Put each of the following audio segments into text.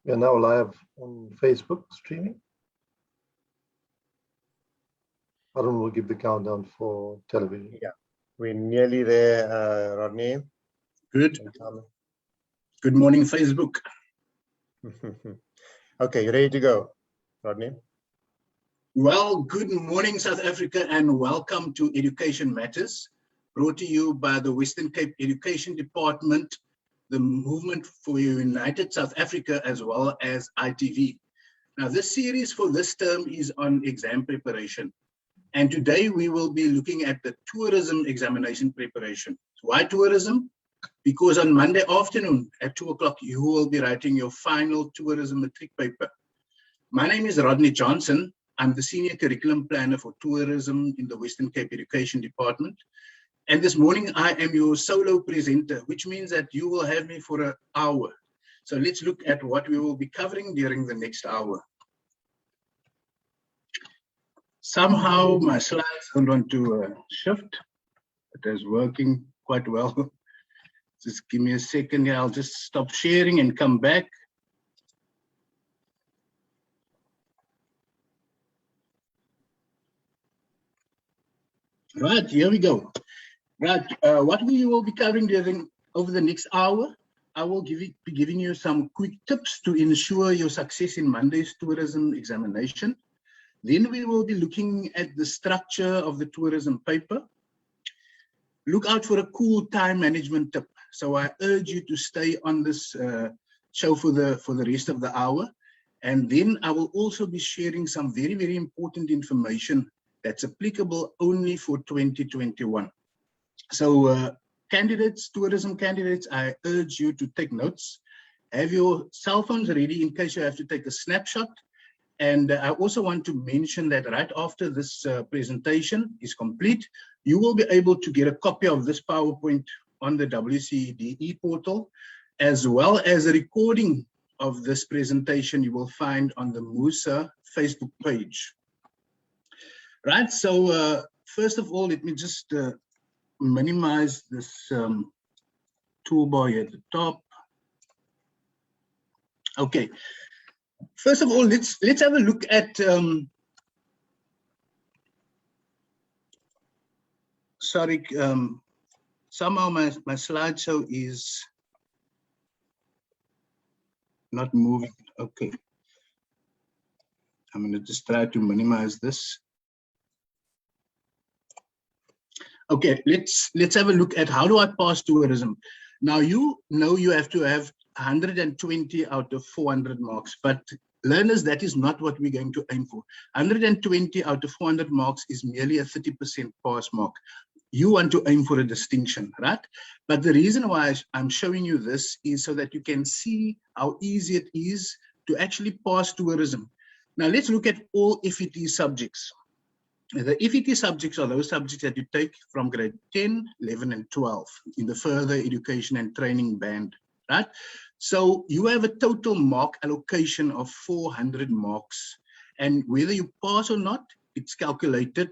We are now live on Facebook streaming. Arun will give the countdown for television. Yeah, we're nearly there, Rodney. Good. Good morning, Facebook. Okay, you ready to go, Rodney? Well, good morning, South Africa, and welcome to Education Matters, brought to you by the Western Cape Education Department, the Movement for United South Africa, as well as ITV. Now, this series for this term is on exam preparation. And today we will be looking at the tourism examination preparation. Why tourism? Because on Monday afternoon at 2 o'clock, you will be writing your final tourism matric paper. My name is Rodney Johnson. I'm the Senior Curriculum Planner for Tourism in the Western Cape Education Department. And this morning I am your solo presenter, which means that you will have me for an hour. So let's look at what we will be covering during the next hour. Somehow my slides don't want to shift. It is working quite well. Just give me a second here. I'll just stop sharing and come back. Right, here we go. Right, what we will be covering over the next hour, I will be giving you some quick tips to ensure your success in Monday's tourism examination. Then we will be looking at the structure of the tourism paper. Look out for a cool time management tip. So I urge you to stay on this show for the rest of the hour. And then I will also be sharing some very, very important information that's applicable only for 2021. So candidates, tourism candidates, I urge you to take notes. Have your cell phones ready in case you have to take a snapshot. And I also want to mention that right after this presentation is complete, you will be able to get a copy of this PowerPoint on the WCDE portal, as well as a recording of this presentation you will find on the MUSA Facebook page. Right, so first of all, let me just minimize this toolbar here at the top. Okay. First of all, let's have a look at sorry, somehow my slideshow is not moving. Okay, I'm going to just try to minimize this. Okay, let's have a look at how do I pass tourism. Now you know you have to have 120 out of 400 marks, but learners, that is not what we're going to aim for. 120 out of 400 marks is merely a 30% pass mark. You want to aim for a distinction, right? But the reason why I'm showing you this is so that you can see how easy it is to actually pass tourism. Now let's look at all FET subjects. The FET subjects are those subjects that you take from grade 10, 11, and 12 in the further education and training band, right? So you have a total mark allocation of 400 marks. And whether you pass or not, it's calculated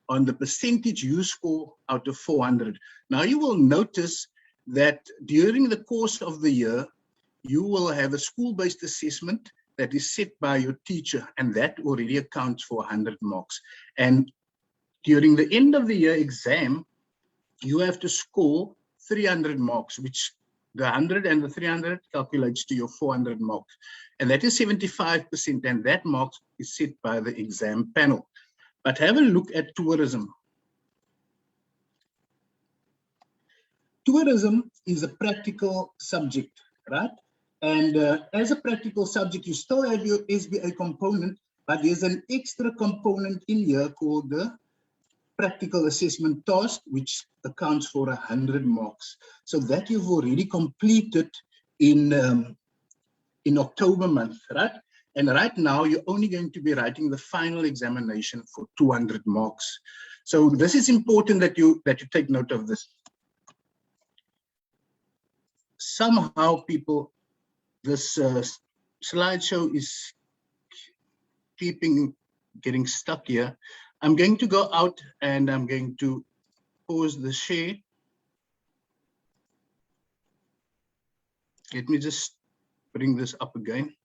on the percentage you score out of 400. Now you will notice that during the course of the year, you will have a school-based assessment that is set by your teacher, and that already accounts for 100 marks. And during the end of the year exam, you have to score 300 marks, which the 100 and the 300 calculates to your 400 marks. And that is 75%, and that mark is set by the exam panel. But have a look at tourism. Tourism is a practical subject, right? And as a practical subject, you still have your SBA component, but there's an extra component in here called the practical assessment task, which accounts for 100 marks. So that you've already completed in October month, right? And right now, you're only going to be writing the final examination for 200 marks. So this is important that you take note of this. Somehow, people, this slideshow is getting stuck here. I'm going to go out and I'm going to pause the share. Let me just bring this up again.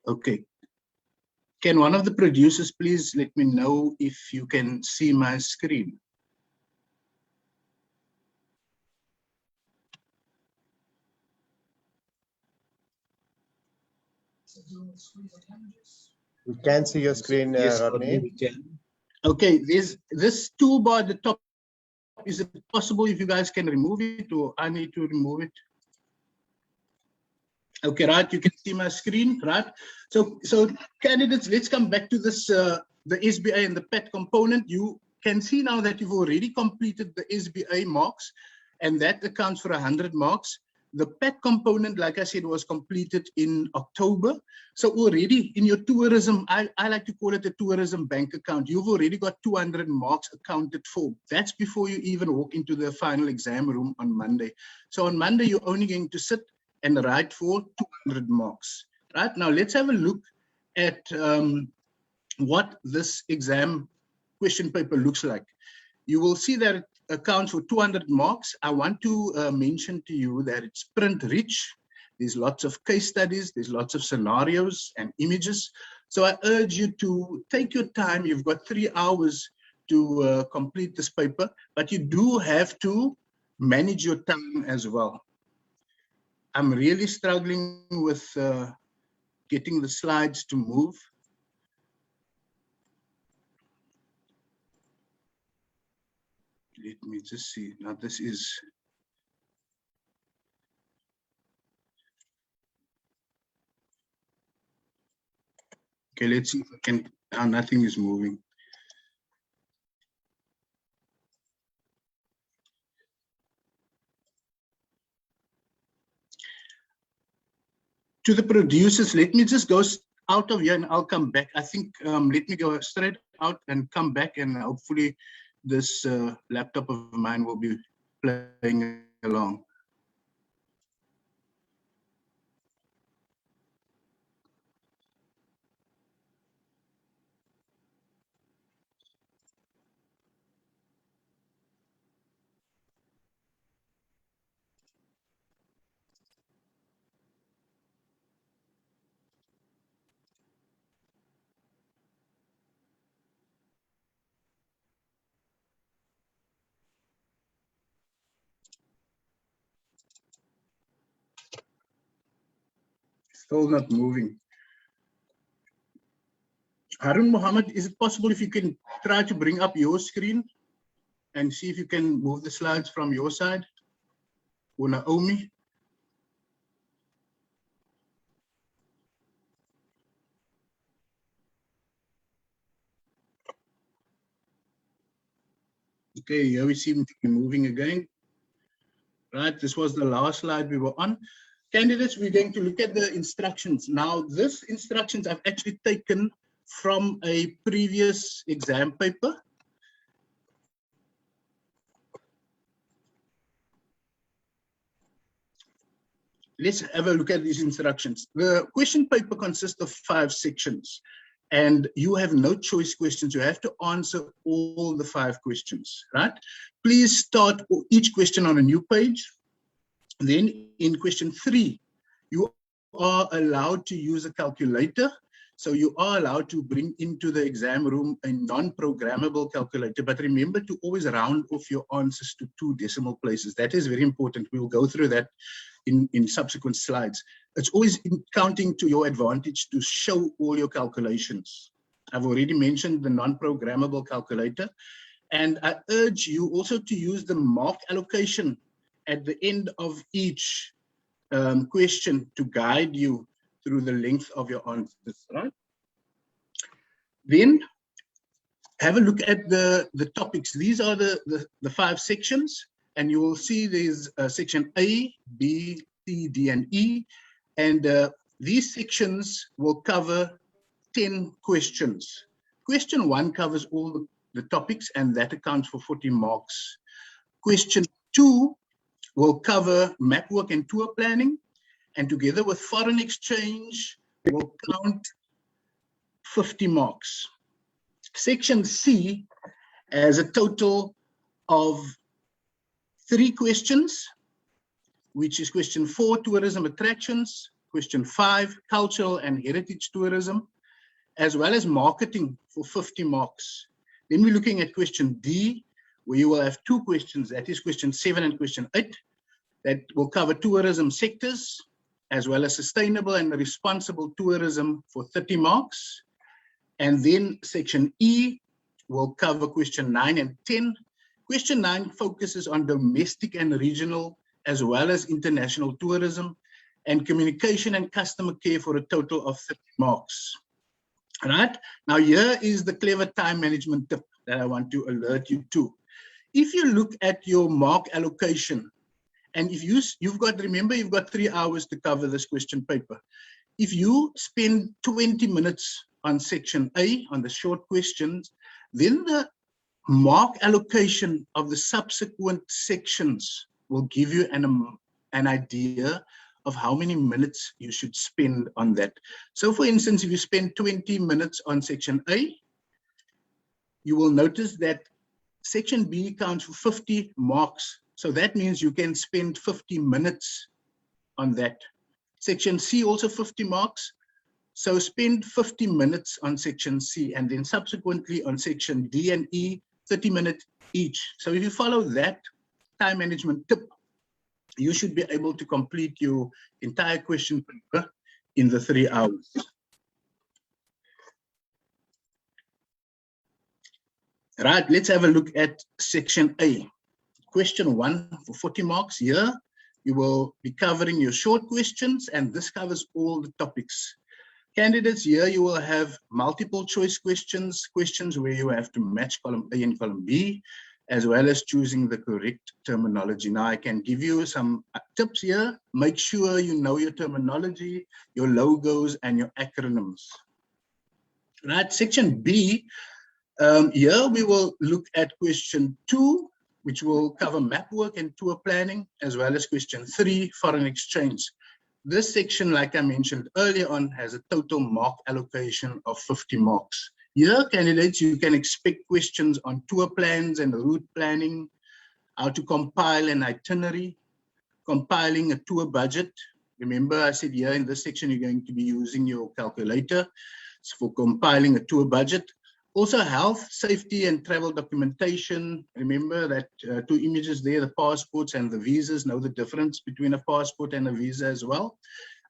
Okay. Can one of the producers please let me know if you can see my screen? We can see your screen, Yes, Rodney. we can. Okay, there's this toolbar at the top. Is it possible if you guys can remove it, or I need to remove it? Okay, right, you can see my screen, right? So candidates, let's come back to this, the SBA and the PET component. You can see now that you've already completed the SBA marks, and that accounts for 100 marks. The PET component, like I said, was completed in October. So already in your tourism, I like to call it a tourism bank account. You've already got 200 marks accounted for. That's before you even walk into the final exam room on Monday. So on Monday, you're only going to sit and write for 200 marks. Right now, let's have a look at what this exam question paper looks like. You will see that it accounts for 200 marks. I want to mention to you that it's print rich. There's lots of case studies, there's lots of scenarios and images. So I urge you to take your time. You've got 3 hours to complete this paper, but you do have to manage your time as well. I'm really struggling with getting the slides to move. Let me just see. Now this is. Okay, let's see if I can. Now nothing is moving. To the producers, let me just go out of here and I'll come back. I think let me go straight out and come back, and hopefully this laptop of mine will be playing along. Still not moving. Harun Mohammed, is it possible if you can try to bring up your screen and see if you can move the slides from your side? Or Naomi? Okay, here we seem to be moving again. Right, this was the last slide we were on. Candidates, we're going to look at the instructions. Now, this instructions I've actually taken from a previous exam paper. Let's have a look at these instructions. The question paper consists of 5 sections, and you have no choice questions. You have to answer all the 5 questions, right? Please start each question on a new page. Then in question 3, you are allowed to use a calculator. So you are allowed to bring into the exam room a non-programmable calculator, but remember to always round off your answers to 2 decimal places. That is very important. We will go through that in subsequent slides. It's always counting to your advantage to show all your calculations. I've already mentioned the non-programmable calculator, and I urge you also to use the mark allocation at the end of each question to guide you through the length of your answers, right? Then have a look at the topics. These are the 5 sections, and you will see there's section A, B, C, D, and E. And these sections will cover 10 questions. Question 1 covers all the topics, and that accounts for 40 marks. Question 2 will cover map work and tour planning, and together with foreign exchange will count 50 marks. Section C has a total of 3 questions, which is question 4, tourism attractions, Question 5, cultural and heritage tourism, as well as marketing for 50 marks. Then we're looking at question D, where you will have 2 questions. That is question 7 and question 8. That will cover tourism sectors, as well as sustainable and responsible tourism for 30 marks. And then section E will cover question 9 and 10. Question 9 focuses on domestic and regional, as well as international tourism, and communication and customer care for a total of 30 marks. All right, now here is the clever time management tip that I want to alert you to. If you look at your mark allocation, and if you've got 3 hours to cover this question paper. If you spend 20 minutes on section A, on the short questions, then the mark allocation of the subsequent sections will give you an idea of how many minutes you should spend on that. So for instance, if you spend 20 minutes on section A, you will notice that section B counts for 50 marks. So that means you can spend 50 minutes on that. Section C also 50 marks. So spend 50 minutes on section C, and then subsequently on section D and E, 30 minutes each. So if you follow that time management tip, you should be able to complete your entire question paper in the 3 hours. Right, let's have a look at section A. Question 1 for 40 marks. Here, you will be covering your short questions, and this covers all the topics. Candidates, here you will have multiple choice questions, questions where you have to match column A and column B, as well as choosing the correct terminology. Now, I can give you some tips here. Make sure you know your terminology, your logos, and your acronyms. Right, section B, here we will look at question 2, which will cover map work and tour planning, as well as question 3, foreign exchange. This section, like I mentioned earlier on, has a total mark allocation of 50 marks. Here, candidates, you can expect questions on tour plans and route planning, how to compile an itinerary, compiling a tour budget. Remember, I said here in this section, you're going to be using your calculator for compiling a tour budget. Also, health, safety, and travel documentation. Remember that 2 images there, the passports and the visas. Know the difference between a passport and a visa as well.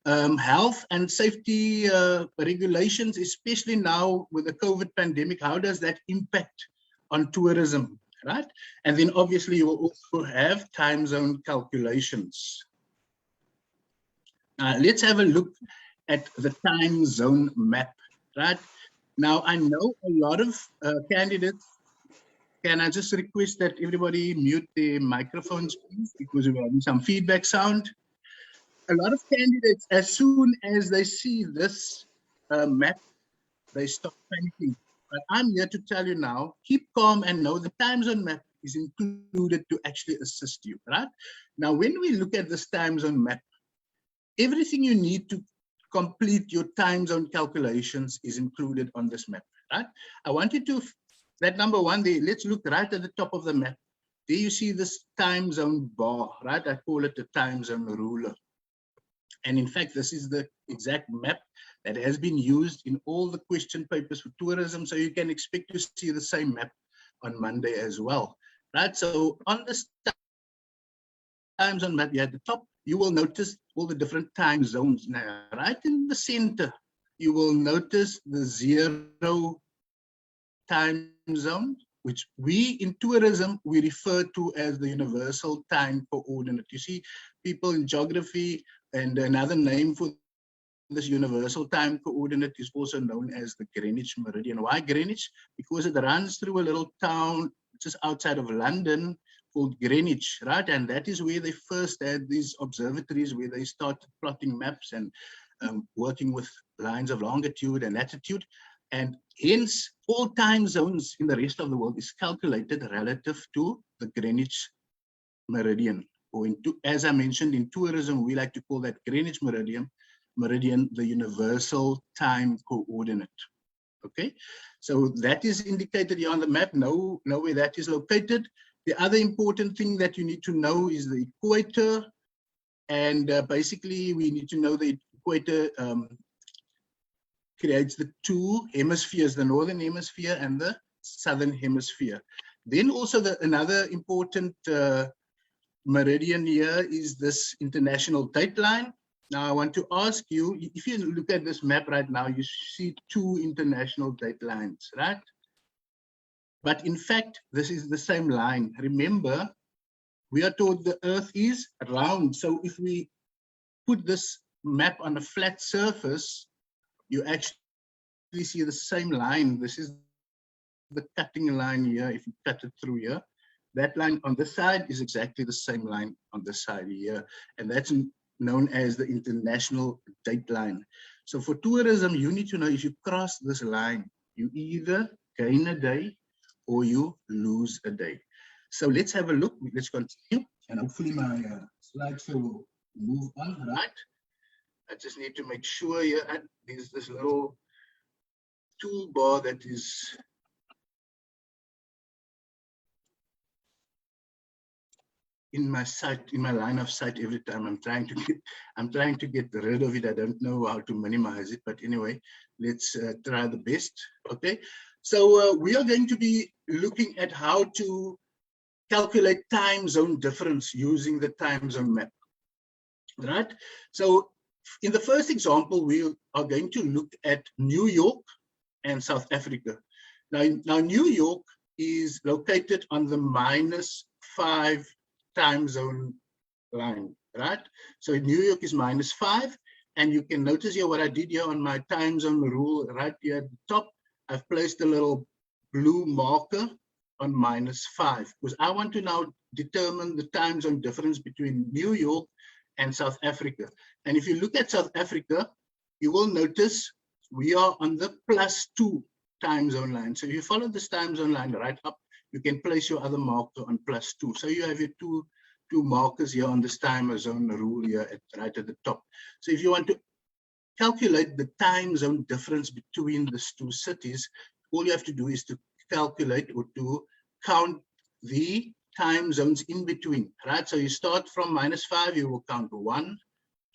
Health and safety regulations, especially now with the COVID pandemic, how does that impact on tourism, right? And then obviously you will also have time zone calculations. Let's have a look at the time zone map, right? Now, I know a lot of candidates. Can I just request that everybody mute their microphones, please, because we're having some feedback sound. A lot of candidates, as soon as they see this map, they stop panicking. But I'm here to tell you now, keep calm and know the time zone map is included to actually assist you, right? Now, when we look at this time zone map, everything you need to complete your time zone calculations is included on this map, right? I want you to, that number 1 there, let's look right at the top of the map. There you see this time zone bar, right? I call it the time zone ruler. And in fact, this is the exact map that has been used in all the question papers for tourism. So you can expect to see the same map on Monday as well, right? So on this time zone map, you at the top, you will notice all the different time zones now. Right in the center, you will notice the 0 time zone, which we in tourism, we refer to as the universal time coordinate. You see, people in geography, and another name for this universal time coordinate is also known as the Greenwich Meridian. Why Greenwich? Because it runs through a little town just outside of London called Greenwich, right? And that is where they first had these observatories where they started plotting maps and working with lines of longitude and latitude. And hence, all time zones in the rest of the world is calculated relative to the Greenwich Meridian. Or as I mentioned, in tourism, we like to call that Greenwich Meridian, the universal time coordinate. Okay, so that is indicated here on the map. Know where that is located. The other important thing that you need to know is the equator. And basically, we need to know the equator creates the two hemispheres, the northern hemisphere and the southern hemisphere. Then also another important meridian here is this international dateline. Now I want to ask you, if you look at this map right now, you see two international datelines, right? But in fact, this is the same line. Remember, we are told the Earth is round. So if we put this map on a flat surface, you actually see the same line. This is the cutting line here. If you cut it through here, that line on this side is exactly the same line on this side here. And that's known as the international dateline. So for tourism, you need to know if you cross this line, you either gain a day or you lose a day. So let's have a look. Let's continue. And hopefully my slideshow will move on, right? I just need to make sure here there's this little toolbar that is in my sight, in my line of sight every time. I'm trying to get rid of it. I don't know how to minimize it, but anyway, let's try the best. Okay, so we are going to be looking at how to calculate time zone difference using the time zone map, right? So in the first example, we are going to look at New York and South Africa. Now New York is located on the -5 time zone line, right? So New York is -5, and you can notice here what I did here on my time zone rule right here at the top. I've placed a little blue marker on -5 because I want to now determine the time zone difference between New York and South Africa. And if you look at South Africa, you will notice we are on the +2 time zone line. So if you follow this time zone line right up, you can place your other marker on +2. So you have your two markers here on this time zone rule here right at the top. So if you want to calculate the time zone difference between these two cities, all you have to do is to calculate or to count the time zones in between, right? So you start from -5, you will count 1,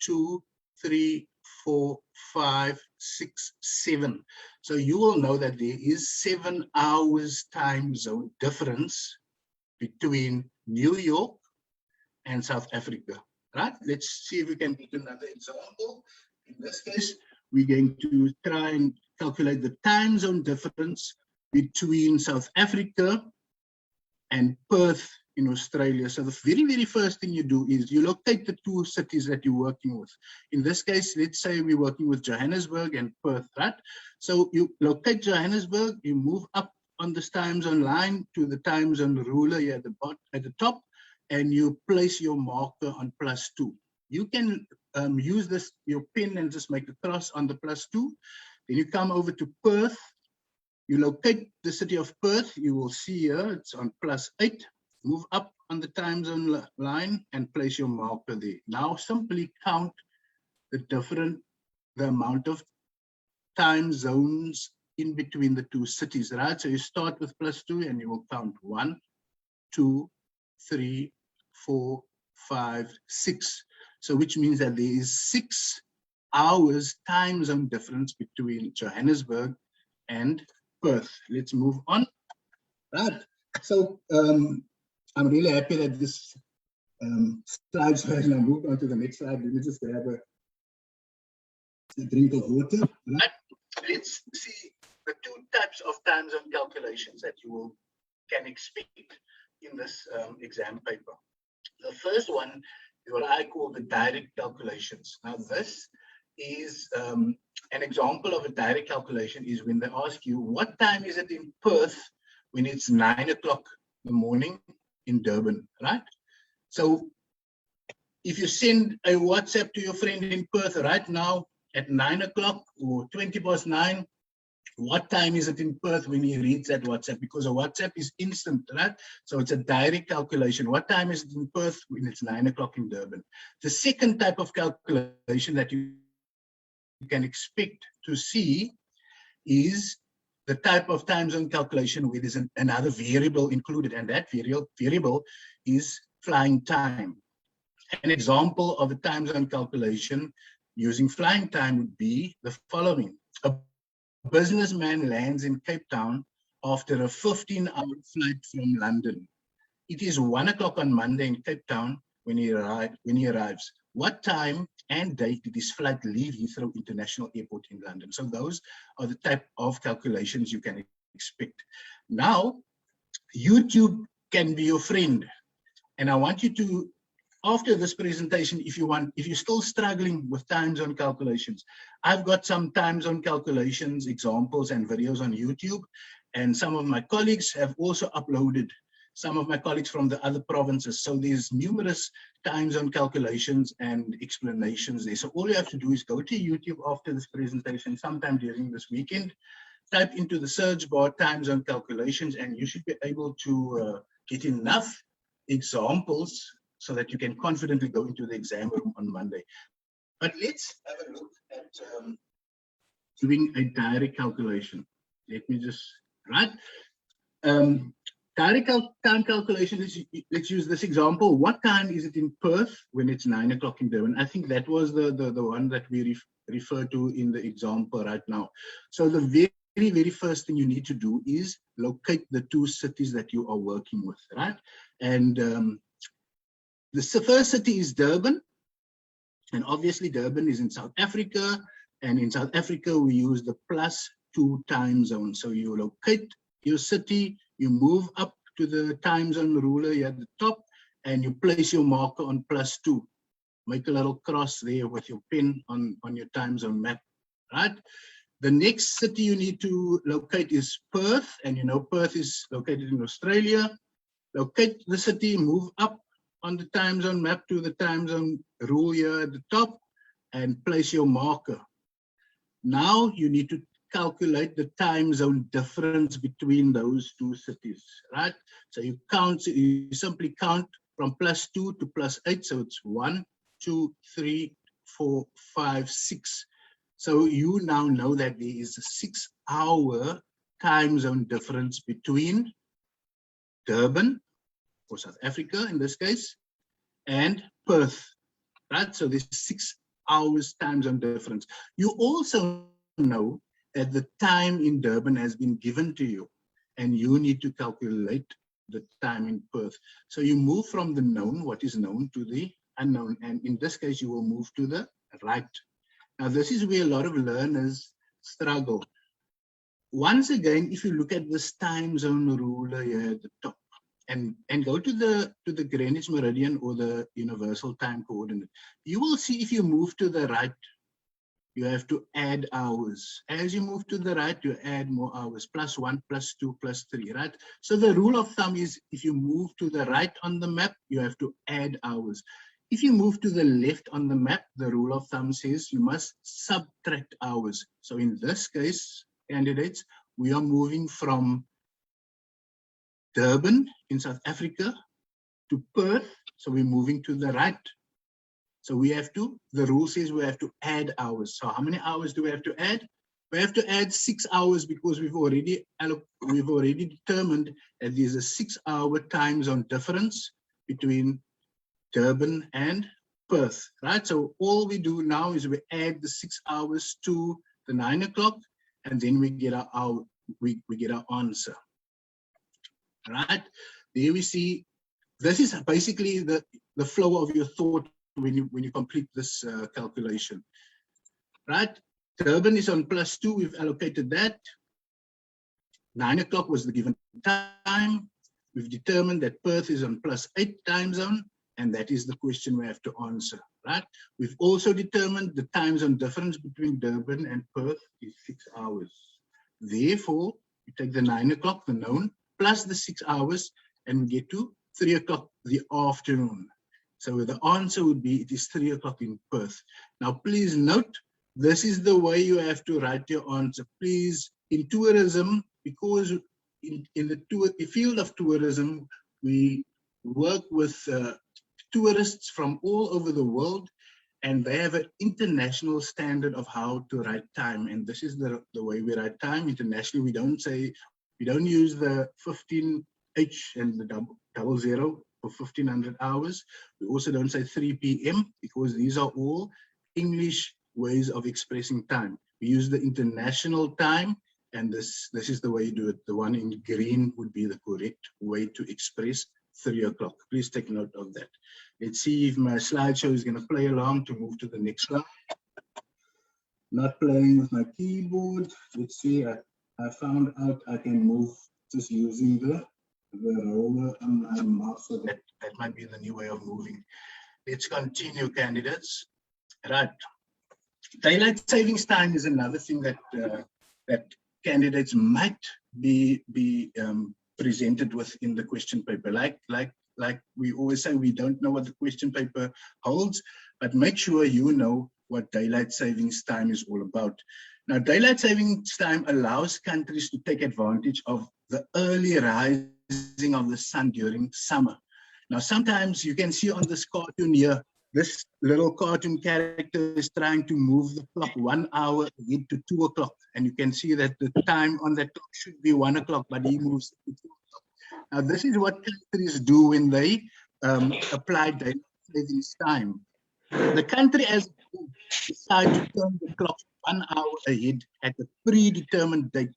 2, 3, 4, 5, 6, 7. So you will know that there is 7 hours time zone difference between New York and South Africa, right? Let's see if we can get another example. In this case, we're going to try and calculate the time zone difference between South Africa and Perth in Australia. So the very, very first thing you do is you locate the two cities that you're working with. In this case, let's say we're working with Johannesburg and Perth, right? So you locate Johannesburg, you move up on this time zone line to the time zone ruler here at the top, and you place your marker on +2. You can use your pen and just make a cross on the +2. Then you come over to Perth. You locate the city of Perth. You will see here it's on +8. Move up on the time zone line and place your marker there. Now simply count the amount of time zones in between the two cities, right? So you start with +2 and you will count 1, 2, 3, 4, 5, 6. So which means that there is 6 hours time zone difference between Johannesburg and Perth. Let's move on. Right. So I'm really happy that this slide's has now moved on to the next slide. Let me just grab a drink of water. Right. Let's see the two types of time zone calculations that you can expect in this exam paper. The first one is what I call the direct calculations. Now this is an example of a direct calculation is when they ask you what time is it in Perth when it's 9 o'clock in the morning in Durban, right? So if you send a WhatsApp to your friend in Perth right now at 9 o'clock or 9:20, what time is it in Perth when he reads that WhatsApp? Because a WhatsApp is instant, right? So it's a direct calculation. What time is it in Perth when it's 9 o'clock in Durban? The second type of calculation that you can expect to see is the type of time zone calculation where there's another variable included, and that variable is flying time. An example of a time zone calculation using flying time would be the following. A businessman lands in Cape Town after a 15-hour flight from London. It is 1 o'clock on Monday in Cape Town when he arrives. What time and date did his flight leave Heathrow International Airport in London? So those are the type of calculations you can expect. Now, YouTube can be your friend. And I want you to, after this presentation, if you're still struggling with time zone calculations, I've got some time zone calculations, examples, and videos on YouTube. And some of my colleagues have also uploaded, some of my colleagues from the other provinces. So there's numerous time zone calculations and explanations there. So all you have to do is go to YouTube after this presentation, sometime during this weekend, type into the search bar time zone calculations, and you should be able to get enough examples so that you can confidently go into the exam room on Monday. But let's have a look at doing a direct calculation. Let me just, right? Direct time calculation, let's use this example. What time is it in Perth when it's 9 o'clock in Durban? I think that was the one that we refer to in the example right now. So the very first thing you need to do is locate the two cities that you are working with, right? And the first city is Durban. And obviously Durban is in South Africa. And in South Africa, we use the +2 time zone. So you locate your city, you move up to the time zone ruler here at the top, and you place your marker on +2. Make a little cross there with your pen on your time zone map, right? The next city you need to locate is Perth, and you know Perth is located in Australia. Locate the city, move up on the time zone map to the time zone rule here at the top, and place your marker. Now you need to calculate the time zone difference between those two cities, right? So you simply count from +2 to +8. So it's 1, 2, 3, 4, 5, 6. So you now know that there is a 6-hour time zone difference between Durban, or South Africa in this case, and Perth, right? So there's 6 hours time zone difference. You also know that the time in Durban has been given to you, and you need to calculate the time in Perth. So you move from the known, what is known, to the unknown, and in this case you will move to the right. Now this is where a lot of learners struggle. Once again, if you look at this time zone ruler here at the top, and go to the Greenwich Meridian or the Universal Time Coordinate, you will see if you move to the right, you have to add hours. As you move to the right, you add more hours, +1, +2, +3, right? So the rule of thumb is if you move to the right on the map, you have to add hours. If you move to the left on the map, the rule of thumb says you must subtract hours. So in this case, candidates, we are moving from Durban in South Africa to Perth. So we're moving to the right. So we have to, the rule says we have to add hours. So how many hours do we have to add? We have to add 6 hours because we've already determined that there's a 6-hour time zone difference between Durban and Perth, right? So all we do now is we add the 6 hours to the 9 o'clock, and then we get our answer, right? There we see, this is basically the flow of your thought when you complete this calculation, right? Durban is on +2, we've allocated that. 9 o'clock was the given time. We've determined that Perth is on +8 time zone, and that is the question we have to answer, right? We've also determined the time zone difference between Durban and Perth is 6 hours. Therefore, we take the 9 o'clock, the known, plus the 6 hours, and we get to 3 o'clock the afternoon. So the answer would be, it is 3 o'clock in Perth. Now, please note, this is the way you have to write your answer. Please, in tourism, because in the field of tourism, we work with tourists from all over the world, and they have an international standard of how to write time. And this is the way we write time internationally. We don't use the 15H and the 00 for 1500 hours. We also don't say 3 p.m. because these are all English ways of expressing time. We use the international time, and this is the way you do it. The one in green would be the correct way to express 3 o'clock. Please take note of that. Let's see if my slideshow is going to play along to move to the next slide. Not playing with my keyboard. Let's see. I found out I can move just using the roller on my mouse. So that might be the new way of moving. Let's continue, candidates. Right. Daylight savings time is another thing that that candidates might be presented with in the question paper. Like we always say, we don't know what the question paper holds, but make sure you know what daylight savings time is all about. Now, daylight savings time allows countries to take advantage of the early rising of the sun during summer. Now, sometimes you can see on this cartoon here, this little cartoon character is trying to move the clock 1 hour ahead to 2 o'clock. And you can see that the time on that clock should be 1 o'clock, but he moves to 2 o'clock. Now, this is what countries do when they apply daylight savings time. The country as decide to turn the clock 1 hour ahead at a predetermined date.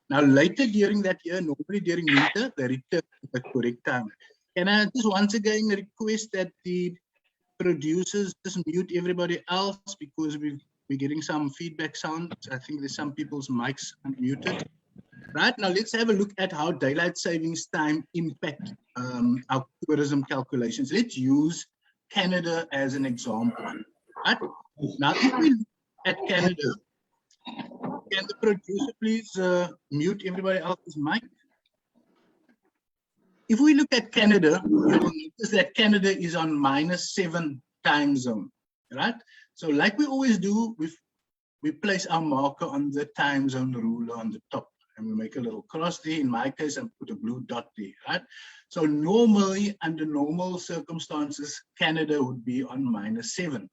Now, later during that year, normally during winter, they return to the correct time. Can I just once again request that the producers just mute everybody else, because we're getting some feedback sound. I think there's some people's mics unmuted. Right, now let's have a look at how daylight savings time impact our tourism calculations. Let's use Canada as an example. Right? Now, if we look at Canada, can the producer please mute everybody else's mic? If we look at Canada, you will notice that Canada is on -7 time zone, right? So like we always do, we place our marker on the time zone ruler on the top, and we make a little cross there. In my case, I put a blue dot there, right? So normally, under normal circumstances, Canada would be on -7.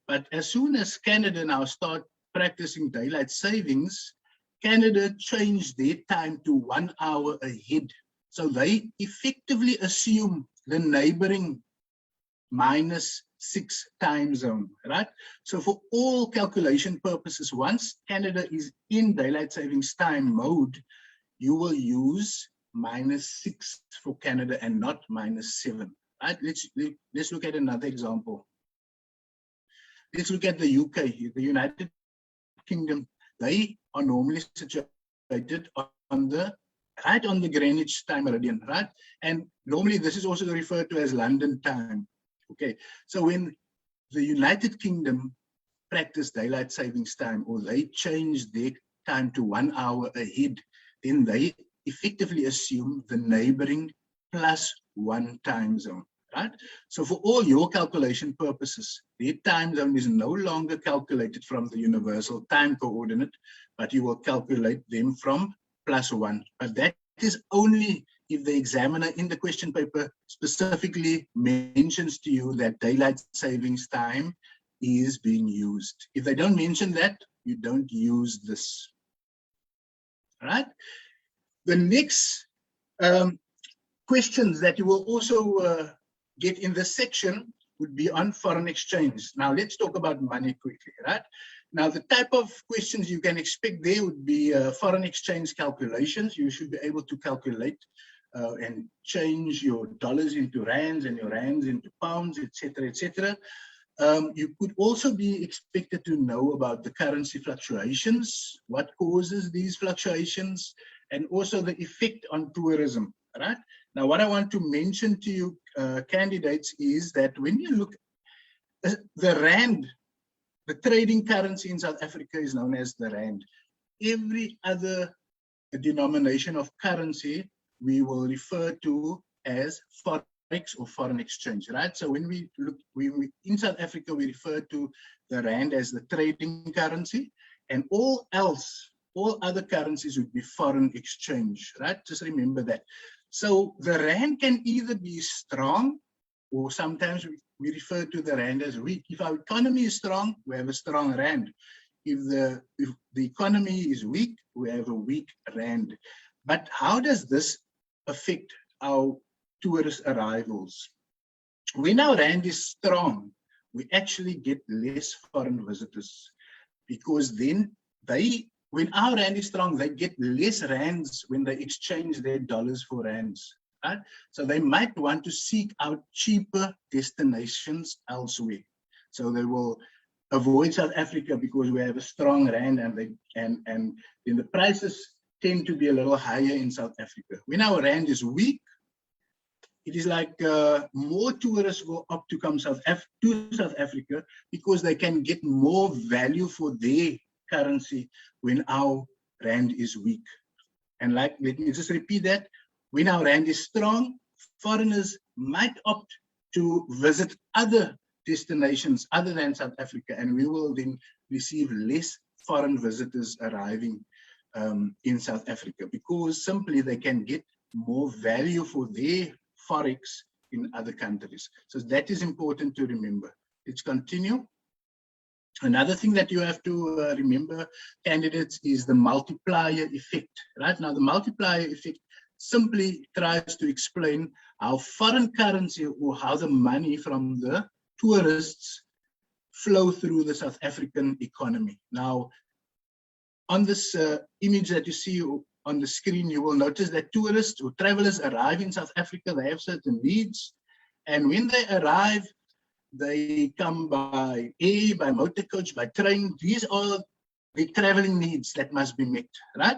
But as soon as Canada now start practicing daylight savings, Canada changed their time to 1 hour ahead. So they effectively assume the neighboring -6 time zone, right? So for all calculation purposes, once Canada is in daylight savings time mode, you will use -6 for Canada and not -7, right? Let's look at another example. Let's look at the UK, the United Kingdom. They are normally situated on the right on the Greenwich time meridian, right? And normally this is also referred to as London time. Okay, so when the United Kingdom practice daylight savings time, or they change their time to 1 hour ahead, then they effectively assume the neighboring +1 time zone, right? So for all your calculation purposes, their time zone is no longer calculated from the universal time coordinate, but you will calculate them from +1. But that is only if the examiner in the question paper specifically mentions to you that daylight savings time is being used. If they don't mention that, you don't use this. All right? The next questions that you will also get in this section would be on foreign exchange. Now let's talk about money quickly, right? Now the type of questions you can expect there would be foreign exchange calculations. You should be able to calculate and change your dollars into rands and your rands into pounds, etc., etc. You could also be expected to know about the currency fluctuations, what causes these fluctuations, and also the effect on tourism, right? Now, what I want to mention to you, candidates, is that when you look at the rand, the trading currency in South Africa is known as the rand. Every other denomination of currency we will refer to as forex or foreign exchange, right? So when we look, in South Africa, we refer to the rand as the trading currency, and all other currencies would be foreign exchange, right? Just remember that. So the rand can either be strong, or sometimes we refer to the rand as weak. If our economy is strong, we have a strong rand. If the economy is weak, we have a weak rand. But how does this affect our tourist arrivals? When our rand is strong, we actually get less foreign visitors. because then when our rand is strong, they get less rands when they exchange their dollars for rands, right? So they might want to seek out cheaper destinations elsewhere. So they will avoid South Africa because we have a strong rand, and then the prices tend to be a little higher in South Africa. When our rand is weak, it is like more tourists will opt to come to South Africa because they can get more value for their currency when our rand is weak. And let me just repeat that. When our rand is strong, foreigners might opt to visit other destinations other than South Africa, and we will then receive less foreign visitors arriving in South Africa because simply they can get more value for their forex in other countries. So that is important to remember. Let's continue. Another thing that you have to remember, candidates, is the multiplier effect. Right now, the multiplier effect simply tries to explain how foreign currency or how the money from the tourists flow through the South African economy. Now, on this image that you see on the screen, you will notice that tourists or travelers arrive in South Africa, they have certain needs. And when they arrive, they come by air, by motor coach, by train. These are the traveling needs that must be met, right?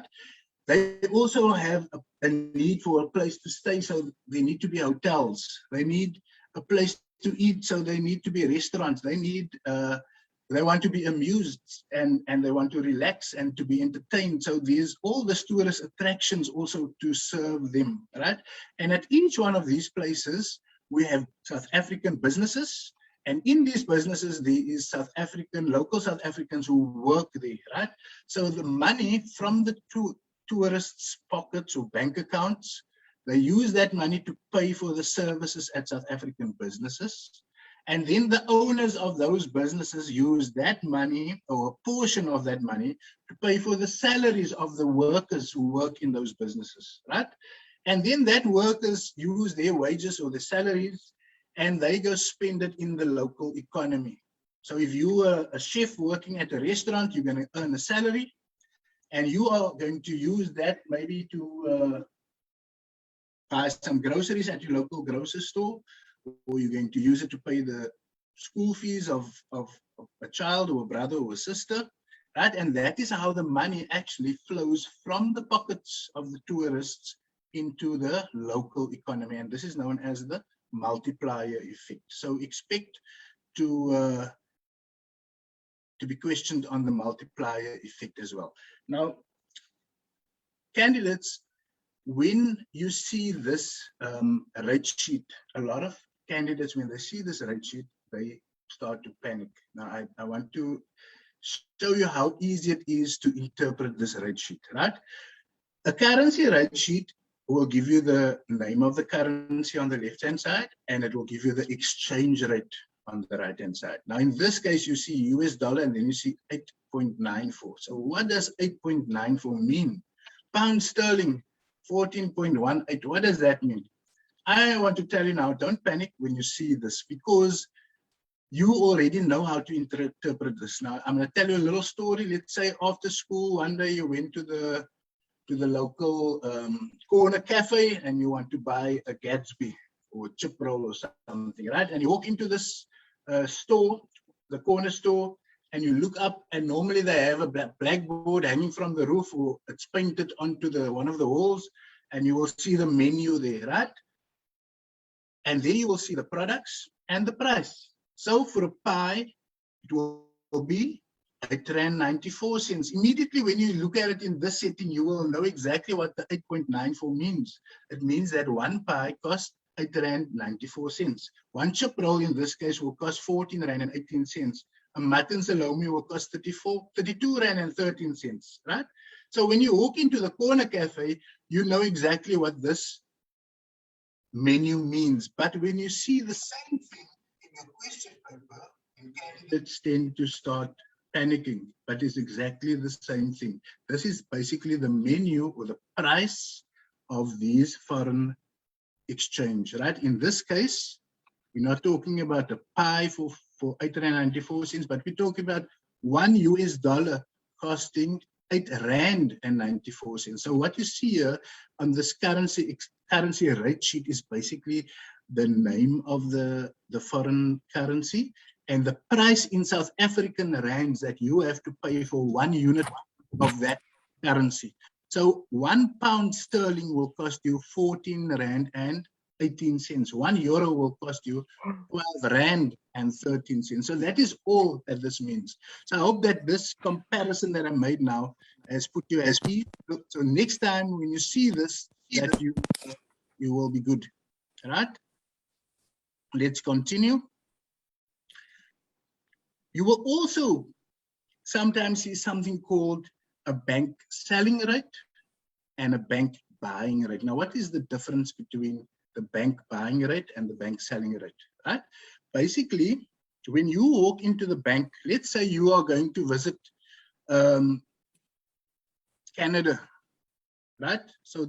They also have a need for a place to stay, so they need to be hotels. They need a place to eat, so they need to be restaurants. They want to be amused and they want to relax and to be entertained. So there's all the tourist attractions also to serve them, right? And at each one of these places, we have South African businesses. And in these businesses, there is local South Africans who work there, right? So the money from the tourists' pockets or bank accounts, they use that money to pay for the services at South African businesses. And then the owners of those businesses use that money or a portion of that money to pay for the salaries of the workers who work in those businesses, right? And then that workers use their wages or their salaries and they go spend it in the local economy. So if you are a chef working at a restaurant, you're going to earn a salary and you are going to use that maybe to buy some groceries at your local grocery store, or you're going to use it to pay the school fees of a child or a brother or a sister, right? And that is how the money actually flows from the pockets of the tourists into the local economy. And this is known as the multiplier effect. So expect to be questioned on the multiplier effect as well. Now, candidates, when you see this rate sheet, a lot of candidates, when they see this rate sheet, they start to panic. Now, I want to show you how easy it is to interpret this rate sheet, right? A currency rate sheet will give you the name of the currency on the left-hand side, and it will give you the exchange rate on the right-hand side. Now, in this case, you see US dollar, and then you see 8.94. So what does 8.94 mean? Pound sterling, 14.18. What does that mean? I want to tell you now, don't panic when you see this, because you already know how to interpret this. Now, I'm going to tell you a little story. Let's say after school, one day you went to the local corner cafe and you want to buy a Gatsby or a chip roll or something, right? And you walk into this store, the corner store, and you look up, and normally they have a blackboard hanging from the roof, or it's painted onto one of the walls, and you will see the menu there, right? And then you will see the products and the price. So for a pie, it will be R8.94. Immediately when you look at it in this setting, you will know exactly what the 8.94 means. It means that one pie costs R8.94. One chip roll in this case will cost R14.18. A mutton salami will cost R32.13, right? So when you walk into the corner cafe, you know exactly what this menu means. But when you see the same thing in your question paper, candidates tend to start panicking, but it's exactly the same thing. This is basically the menu or the price of these foreign exchange, right? In this case, we're not talking about a pie for R8.94, but we're talking about 1 US dollar costing R8.94. So what you see here on this currency rate sheet is basically the name of the foreign currency and the price in South African rands that you have to pay for 1 unit of that currency. So £1 sterling will cost you 14 Rand and 18 cents. €1 will cost you 12 Rand and 13 cents. So that is all that this means. So I hope that this comparison that I made now has put you at ease. So next time when you see this, that you will be good. All right? Let's continue. You will also sometimes see something called a bank selling rate and a bank buying rate. Now, what is the difference between the bank buying rate and the bank selling rate, right? Basically, when you walk into the bank, let's say you are going to visit Canada, right? So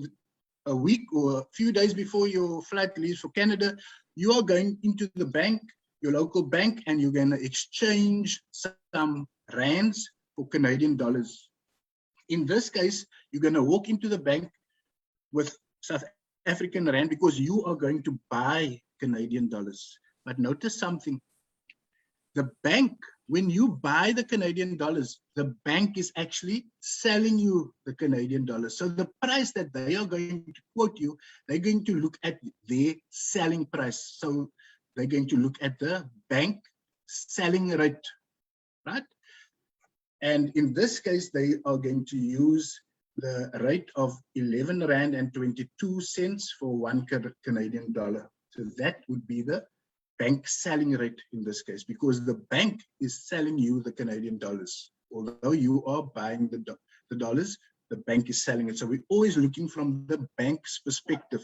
a week or a few days before your flight leaves for Canada, you are going into the bank, your local bank, and you're going to exchange some rands for Canadian dollars. In this case, you're going to walk into the bank with South African rand because you are going to buy Canadian dollars. But notice something. The bank, when you buy the Canadian dollars, the bank is actually selling you the Canadian dollars. So the price that they are going to quote you, they're going to look at their selling price. So they're going to look at the bank selling rate, right? And in this case, they are going to use the rate of 11 Rand and 22 cents for 1 Canadian dollar. So that would be the bank selling rate in this case, because the bank is selling you the Canadian dollars. Although you are buying the dollars, the bank is selling it. So we're always looking from the bank's perspective.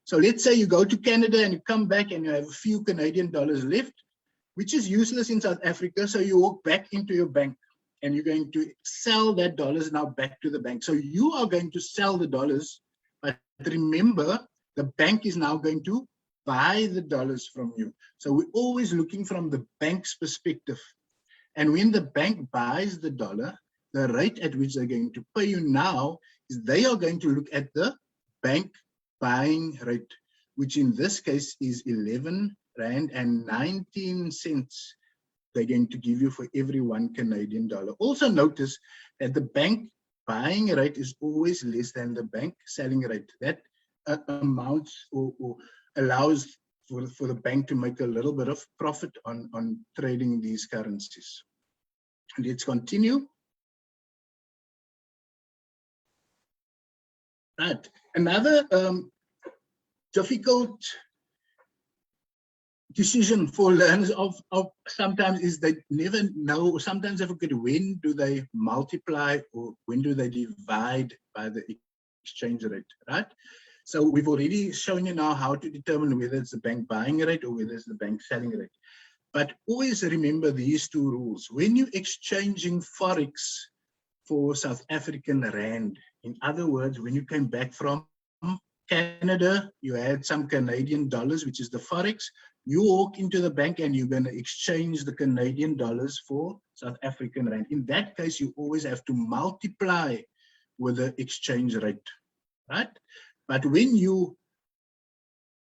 So let's say you go to Canada and you come back and you have a few Canadian dollars left, which is useless in South Africa. So you walk back into your bank and you're going to sell that dollars now back to the bank. So you are going to sell the dollars, but remember, the bank is now going to buy the dollars from you. So we're always looking from the bank's perspective. And when the bank buys the dollar, the rate at which they're going to pay you now is they are going to look at the bank buying rate, which in this case is 11 Rand and 19 cents. They're going to give you for every 1 Canadian dollar. Also notice that the bank buying rate is always less than the bank selling rate. That amounts or allows for the bank to make a little bit of profit on trading these currencies. Let's continue. Right. Another difficult decision for learners of sometimes is they never know, or sometimes they forget when do they multiply or when do they divide by the exchange rate, right? So we've already shown you now how to determine whether it's the bank buying rate or whether it's the bank selling rate. But always remember these two rules. When you're exchanging Forex for South African rand, in other words, when you came back from Canada, you had some Canadian dollars, which is the Forex. You walk into the bank and you're going to exchange the Canadian dollars for South African rand. In that case, you always have to multiply with the exchange rate, right? But when you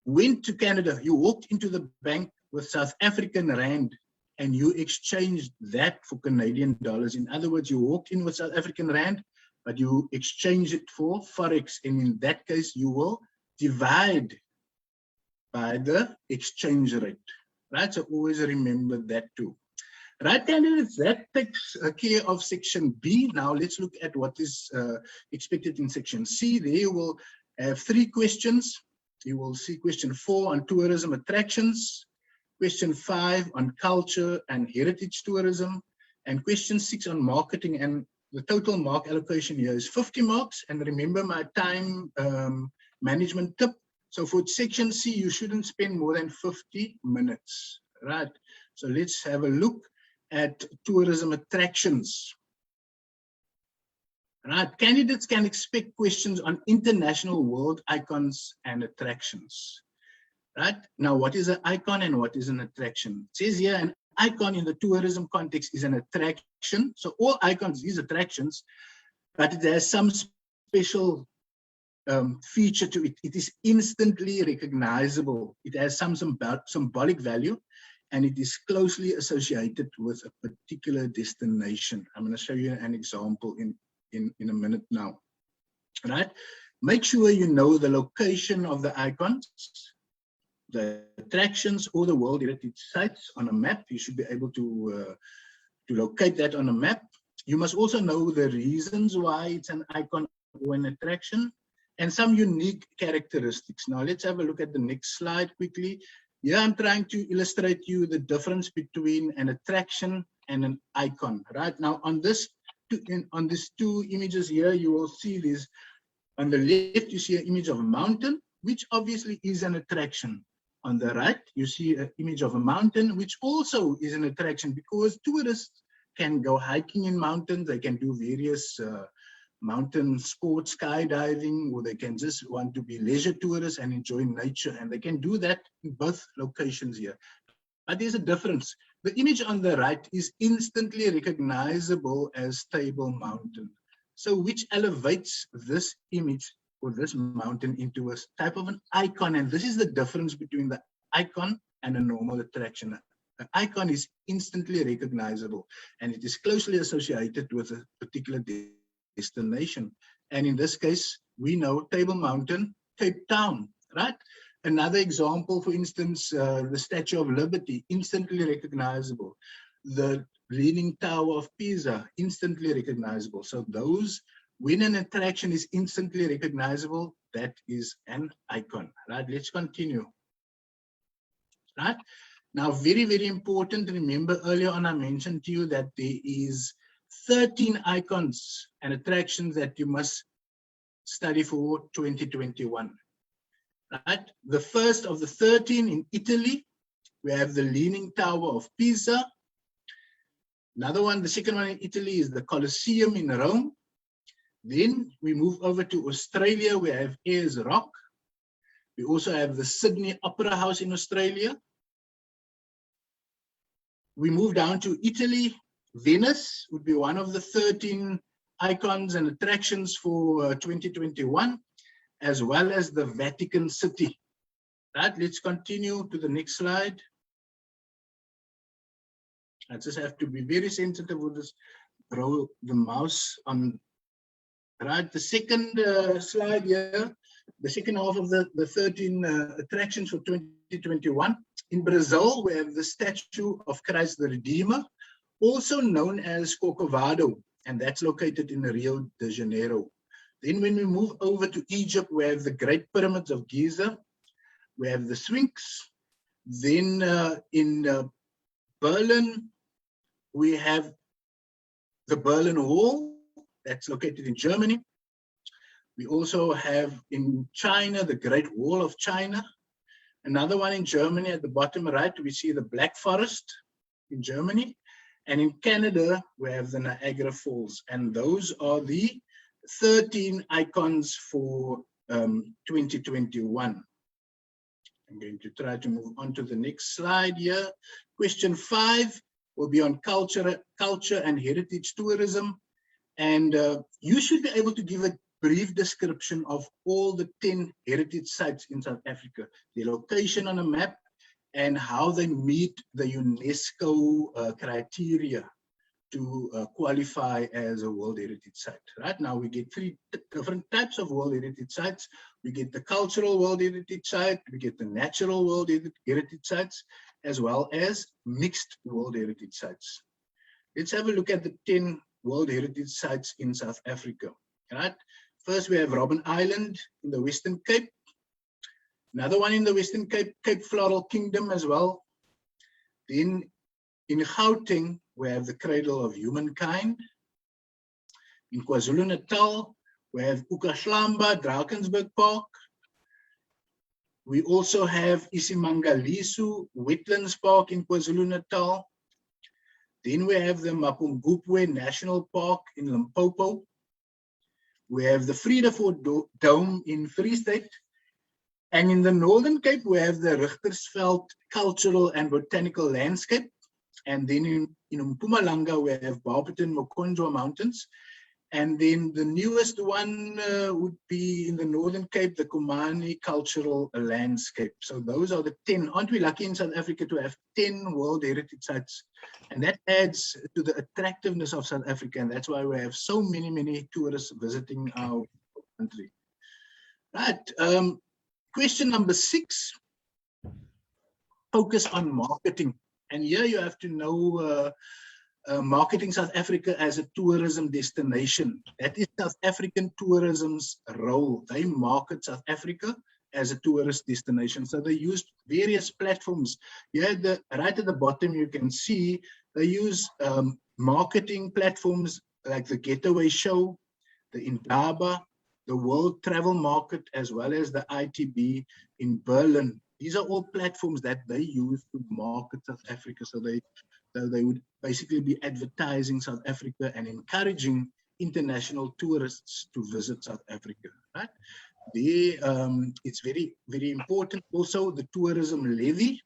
went to Canada, you walked into the bank with South African rand and you exchanged that for Canadian dollars. In other words, you walked in with South African rand, but you exchange it for Forex. And in that case, you will divide by the exchange rate, right? So always remember that too. Right, candidates, that takes care of section B. Now let's look at what is expected in section C. There you will have 3 questions. You will see question 4 on tourism attractions, question 5 on culture and heritage tourism, and question 6 on marketing. And the total mark allocation here is 50 marks. And remember my time management tip. So for section C, you shouldn't spend more than 50 minutes, right? So let's have a look at tourism attractions. Right, candidates can expect questions on international world icons and attractions. Right, now what is an icon and what is an attraction? It says here an icon in the tourism context is an attraction. So all icons is attractions, but it has some special feature to it. It is instantly recognizable. It has some symbolic value, and it is closely associated with a particular destination. I'm going to show you an example in a minute now. Right? Make sure you know the location of the icons, the attractions, or the World Heritage Sites on a map. You should be able to locate that on a map. You must also know the reasons why it's an icon or an attraction, and some unique characteristics. Now let's have a look at the next slide quickly. Here I'm trying to illustrate you the difference between an attraction and an icon. Right now on these two images here, you will see this. On the left, you see an image of a mountain, which obviously is an attraction. On the right, you see an image of a mountain, which also is an attraction because tourists can go hiking in mountains. They can do various mountain sports, skydiving, or they can just want to be leisure tourists and enjoy nature. And they can do that in both locations here. But there's a difference. The image on the right is instantly recognizable as Table Mountain. So which elevates this image or this mountain into a type of an icon. And this is the difference between the icon and a normal attraction. An icon is instantly recognizable, and it is closely associated with a particular destination. And in this case, we know Table Mountain, Cape Town, right? Another example, for instance, the Statue of Liberty, instantly recognizable. The Leaning Tower of Pisa, instantly recognizable. So those, when an attraction is instantly recognizable, that is an icon, right? Let's continue, right? Now, very, very important. Remember earlier on I mentioned to you that there is 13 icons and attractions that you must study for 2021, right? The first of the 13 in Italy, we have the Leaning Tower of Pisa. Another one, the second one in Italy is the Colosseum in Rome. Then we move over to Australia, we have Ayers Rock. We also have the Sydney Opera House in Australia. We move down to Italy. Venice would be one of the 13 icons and attractions for 2021, as well as the Vatican City. Right, let's continue to the next slide. I just have to be very sensitive with this, roll the mouse on. Right, the second slide here, the second half of the 13 attractions for 2021. In Brazil, we have the statue of Christ the Redeemer, also known as Corcovado, and that's located in Rio de Janeiro. Then when we move over to Egypt, we have the Great Pyramids of Giza. We have the Sphinx. Then in Berlin, we have the Berlin Wall, that's located in Germany. We also have in China, the Great Wall of China. Another one in Germany at the bottom right, we see the Black Forest in Germany. And in Canada, we have the Niagara Falls. And those are the 13 icons for 2021. I'm going to try to move on to the next slide here. Question 5 will be on culture and heritage tourism. And you should be able to give a brief description of all the 10 heritage sites in South Africa, their location on a map, and how they meet the UNESCO criteria to qualify as a World Heritage Site. Right now, we get 3 different types of World Heritage Sites. We get the cultural World Heritage Site, we get the natural World Heritage Sites, as well as mixed World Heritage Sites. Let's have a look at the 10 World Heritage Sites in South Africa. Right? First, we have Robben Island in the Western Cape. Another one in the Western Cape, Cape Floral Kingdom as well. Then in Gauteng, we have the Cradle of Humankind. In KwaZulu-Natal, we have uKahlamba, Drakensberg Park. We also have Isimangaliso Wetlands Park in KwaZulu-Natal. Then we have the Mapungubwe National Park in Limpopo. We have the Vredefort Dome in Free State. And in the Northern Cape, we have the Richtersveld Cultural and Botanical Landscape. And then in Mpumalanga, we have Barberton Mokonjwa Mountains. And then the newest one would be in the Northern Cape, the Kumani Cultural Landscape. So those are the 10. Aren't we lucky in South Africa to have 10 World Heritage Sites? And that adds to the attractiveness of South Africa. And that's why we have so many tourists visiting our country. Right. Question number 6, focus on marketing. And here you have to know marketing South Africa as a tourism destination. That is South African tourism's role. They market South Africa as a tourist destination. So they use various platforms. Here, right at the bottom, you can see they use marketing platforms like the Getaway Show, the Indaba, the World Travel Market, as well as the ITB in Berlin. These are all platforms that they use to market South Africa. So they would basically be advertising South Africa and encouraging international tourists to visit South Africa. Right? It's very, very important. Also, the tourism levy.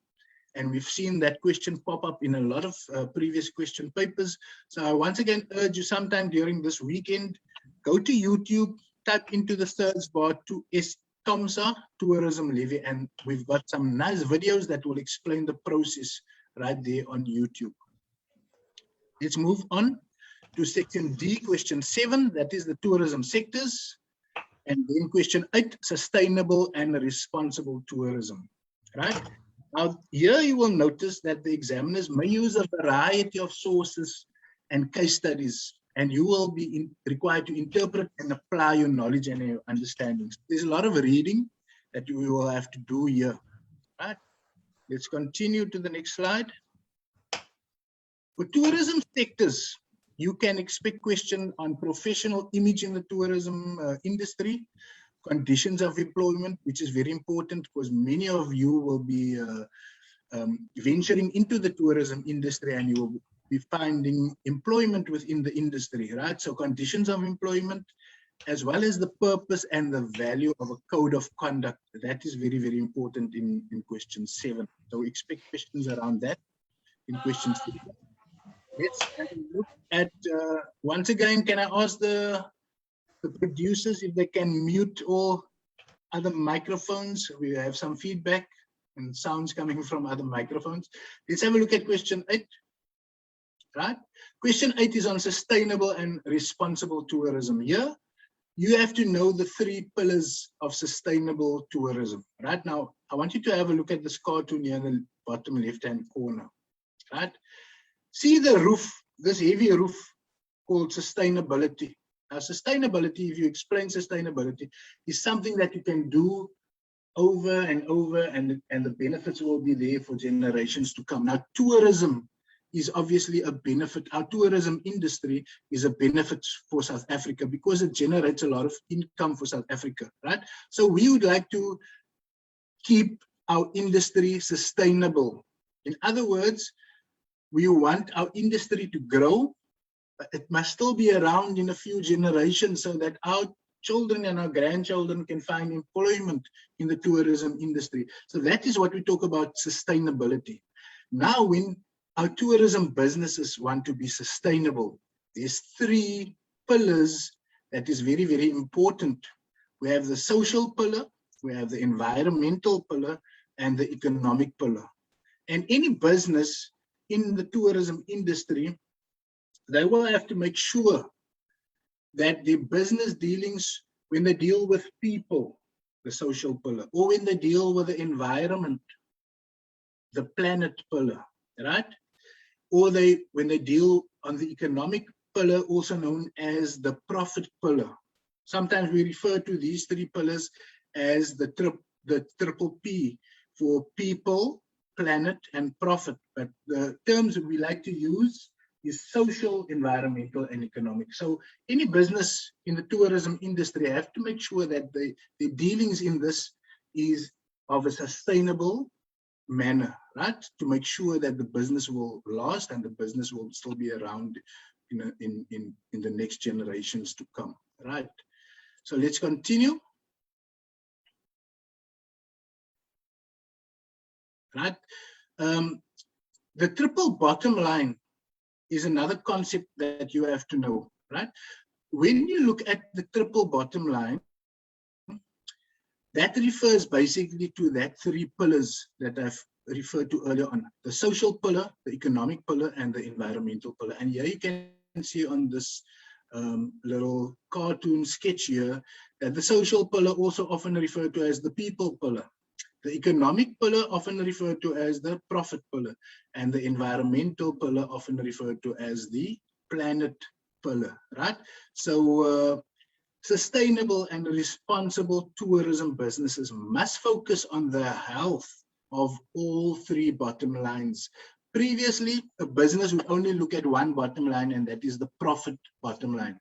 And we've seen that question pop up in a lot of previous question papers. So I once again urge you sometime during this weekend, go to YouTube, type into the search bar to TOMSA tourism levy, and we've got some nice videos that will explain the process right there on YouTube. Let's move on to section D, question 7, that is the tourism sectors. And then question 8, sustainable and responsible tourism, right? Now, here you will notice that the examiners may use a variety of sources and case studies, and you will be required to interpret and apply your knowledge and your understandings. There's a lot of reading that you will have to do here, right? Let's continue to the next slide. For tourism sectors, you can expect questions on professional image in the tourism industry, conditions of employment, which is very important because many of you will be venturing into the tourism industry and you will be finding employment within the industry, right? So conditions of employment, as well as the purpose and the value of a code of conduct. That is very, very important in question 7. So expect questions around that in question 7. Let's have a look at, once again, can I ask the producers if they can mute all other microphones? We have some feedback and sounds coming from other microphones. Let's have a look at question 8. Right? Question 8 is on sustainable and responsible tourism. Here, you have to know the 3 pillars of sustainable tourism. Right now, I want you to have a look at this cartoon here in the bottom left-hand corner. Right? See the roof, this heavy roof called sustainability. Now, sustainability, if you explain sustainability, is something that you can do over and over, and the benefits will be there for generations to come. Now, tourism is obviously a benefit. Our tourism industry is a benefit for South Africa because it generates a lot of income for South Africa, right? So we would like to keep our industry sustainable. In other words, we want our industry to grow, but it must still be around in a few generations so that our children and our grandchildren can find employment in the tourism industry. So that is what we talk about sustainability. Now, when our tourism businesses want to be sustainable, there's 3 pillars that is very, very important. We have the social pillar, we have the environmental pillar, and the economic pillar. And any business in the tourism industry, they will have to make sure that the business dealings, when they deal with people, the social pillar, or when they deal with the environment, the planet pillar, right? Or when they deal on the economic pillar, also known as the profit pillar. Sometimes we refer to these 3 pillars as the triple P for people, planet, and profit. But the terms that we like to use is social, environmental, and economic. So any business in the tourism industry have to make sure that the dealings in this is of a sustainable manner, right? To make sure that the business will last and the business will still be around in the next generations to come, right? So let's continue. Right? the triple bottom line is another concept that you have to know, right? When you look at the triple bottom line, that refers basically to that three pillars that I've referred to earlier on: the social pillar, the economic pillar, and the environmental pillar. And here you can see on this little cartoon sketch here that the social pillar also often referred to as the people pillar, the economic pillar often referred to as the profit pillar, and the environmental pillar often referred to as the planet pillar, right? So sustainable and responsible tourism businesses must focus on the health of all three bottom lines. Previously, a business would only look at one bottom line, and that is the profit bottom line.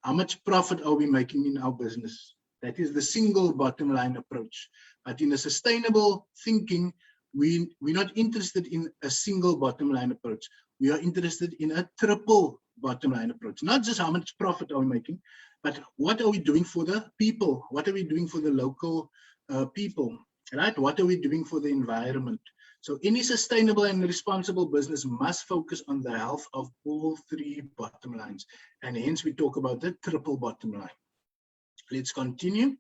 How much profit are we making in our business? That is the single bottom line approach. But in a sustainable thinking, we're not interested in a single bottom line approach. We are interested in a triple bottom line approach. Not just how much profit are we making, but what are we doing for the people? What are we doing for the local people, right? What are we doing for the environment? So any sustainable and responsible business must focus on the health of all three bottom lines. And hence we talk about the triple bottom line. Let's continue.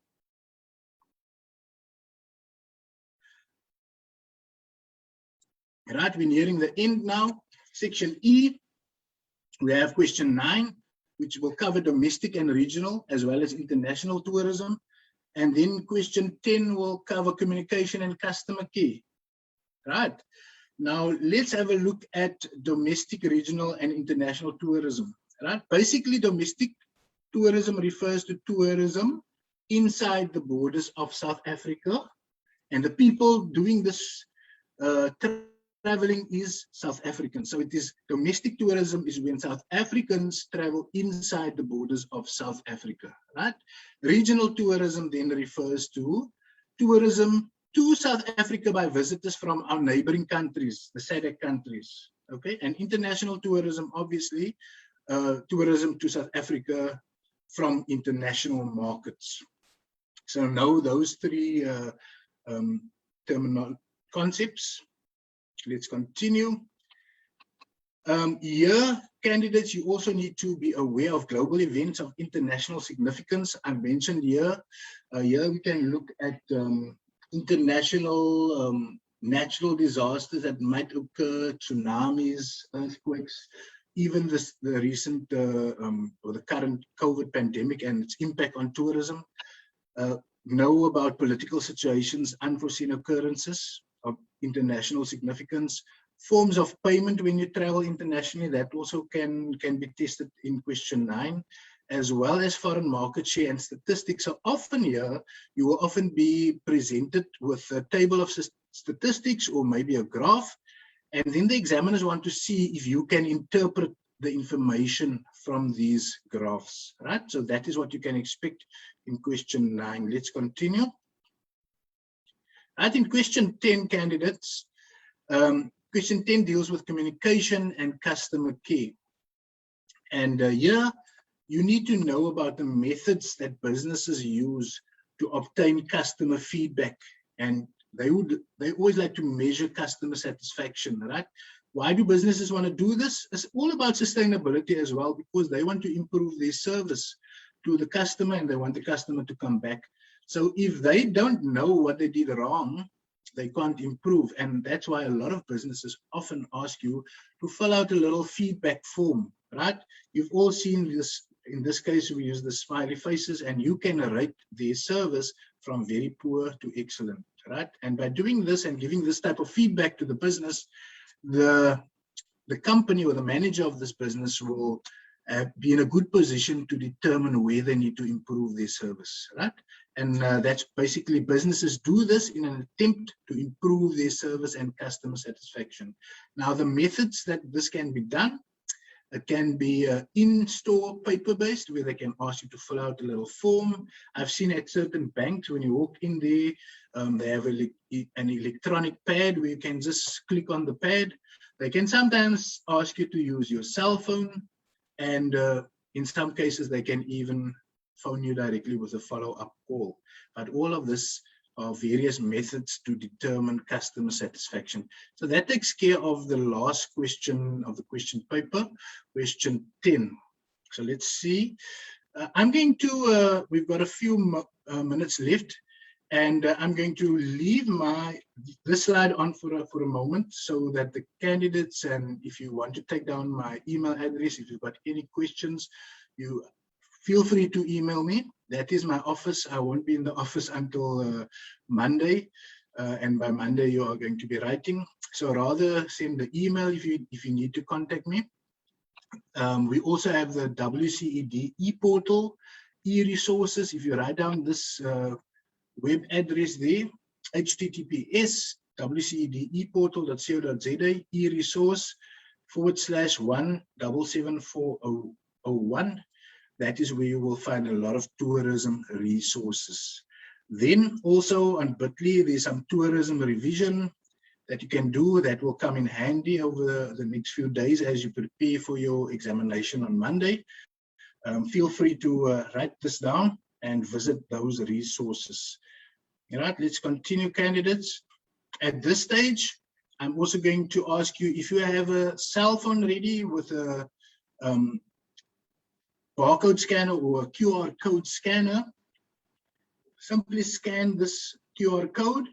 Right, we're nearing the end now. Section E, we have question 9, which will cover domestic and regional as well as international tourism. And then question 10 will cover communication and customer care. Right. Now let's have a look at domestic, regional, and international tourism. Right. Basically, domestic tourism refers to tourism inside the borders of South Africa, and the people doing this traveling is South African. So it is domestic tourism is when South Africans travel inside the borders of South Africa, right? Regional tourism then refers to tourism to South Africa by visitors from our neighboring countries, the SADC countries, okay? And international tourism, obviously, tourism to South Africa from international markets. So know those three terminal concepts. Let's continue. Here, candidates, you also need to be aware of global events of international significance. I mentioned here, here we can look at international natural disasters that might occur, tsunamis, earthquakes, even the recent or the current COVID pandemic and its impact on tourism. Know about political situations, unforeseen occurrences of international significance, forms of payment when you travel internationally, that also can be tested in question 9, as well as foreign market share and statistics. So often here, you will often be presented with a table of statistics or maybe a graph, and then the examiners want to see if you can interpret the information from these graphs, right? So that is what you can expect in question 9. Let's continue. I think question 10, candidates, question 10 deals with communication and customer care. And here, you need to know about the methods that businesses use to obtain customer feedback. And they always like to measure customer satisfaction, right? Why do businesses want to do this? It's all about sustainability as well, because they want to improve their service to the customer and they want the customer to come back. So if they don't know what they did wrong, they can't improve. And that's why a lot of businesses often ask you to fill out a little feedback form, right? You've all seen this. In this case, we use the smiley faces, and you can rate their service from very poor to excellent, right? And by doing this and giving this type of feedback to the business, the company or the manager of this business will be in a good position to determine where they need to improve their service, right? And that's basically businesses do this in an attempt to improve their service and customer satisfaction. Now, the methods that this can be done, it can be in-store paper-based, where they can ask you to fill out a little form. I've seen at certain banks, when you walk in there, they have an electronic pad where you can just click on the pad. They can sometimes ask you to use your cell phone, and in some cases, they can even phone you directly with a follow-up call. But all of this of various methods to determine customer satisfaction. So that takes care of the last question of the question paper, question 10. So let's see. I'm going to, we've got a few minutes left, and I'm going to leave this slide on for a moment so that the candidates, and if you want to take down my email address, if you've got any questions, you feel free to email me. That is my office. I won't be in the office until Monday, and by Monday you are going to be writing. So rather send the email if you need to contact me. We also have the WCED e-portal, e-resources. If you write down this web address there, https wcedeportal.co.za, e-resource/1774001. That is where you will find a lot of tourism resources. Then also on Bitly, there's some tourism revision that you can do that will come in handy over the next few days as you prepare for your examination on Monday. Feel free to write this down and visit those resources. All right, let's continue, candidates. At this stage, I'm also going to ask you if you have a cell phone ready with a barcode scanner or a QR code scanner. Simply scan this QR code,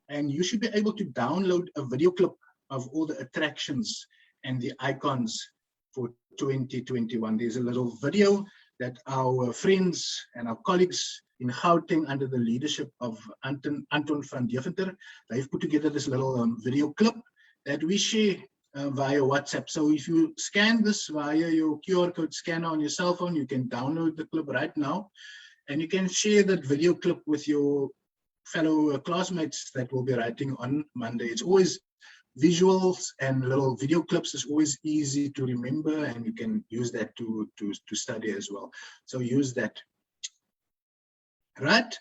and you should be able to download a video clip of all the attractions and the icons for 2021. There's a little video that our friends and our colleagues in Gauteng, under the leadership of Anton van Deventer, they've put together this little video clip that we share via WhatsApp. So if you scan this via your QR code scanner on your cell phone, you can download the clip right now, and you can share that video clip with your fellow classmates that will be writing on Monday. It's always visuals and little video clips is always easy to remember, and you can use that to study as well. So use that. Right.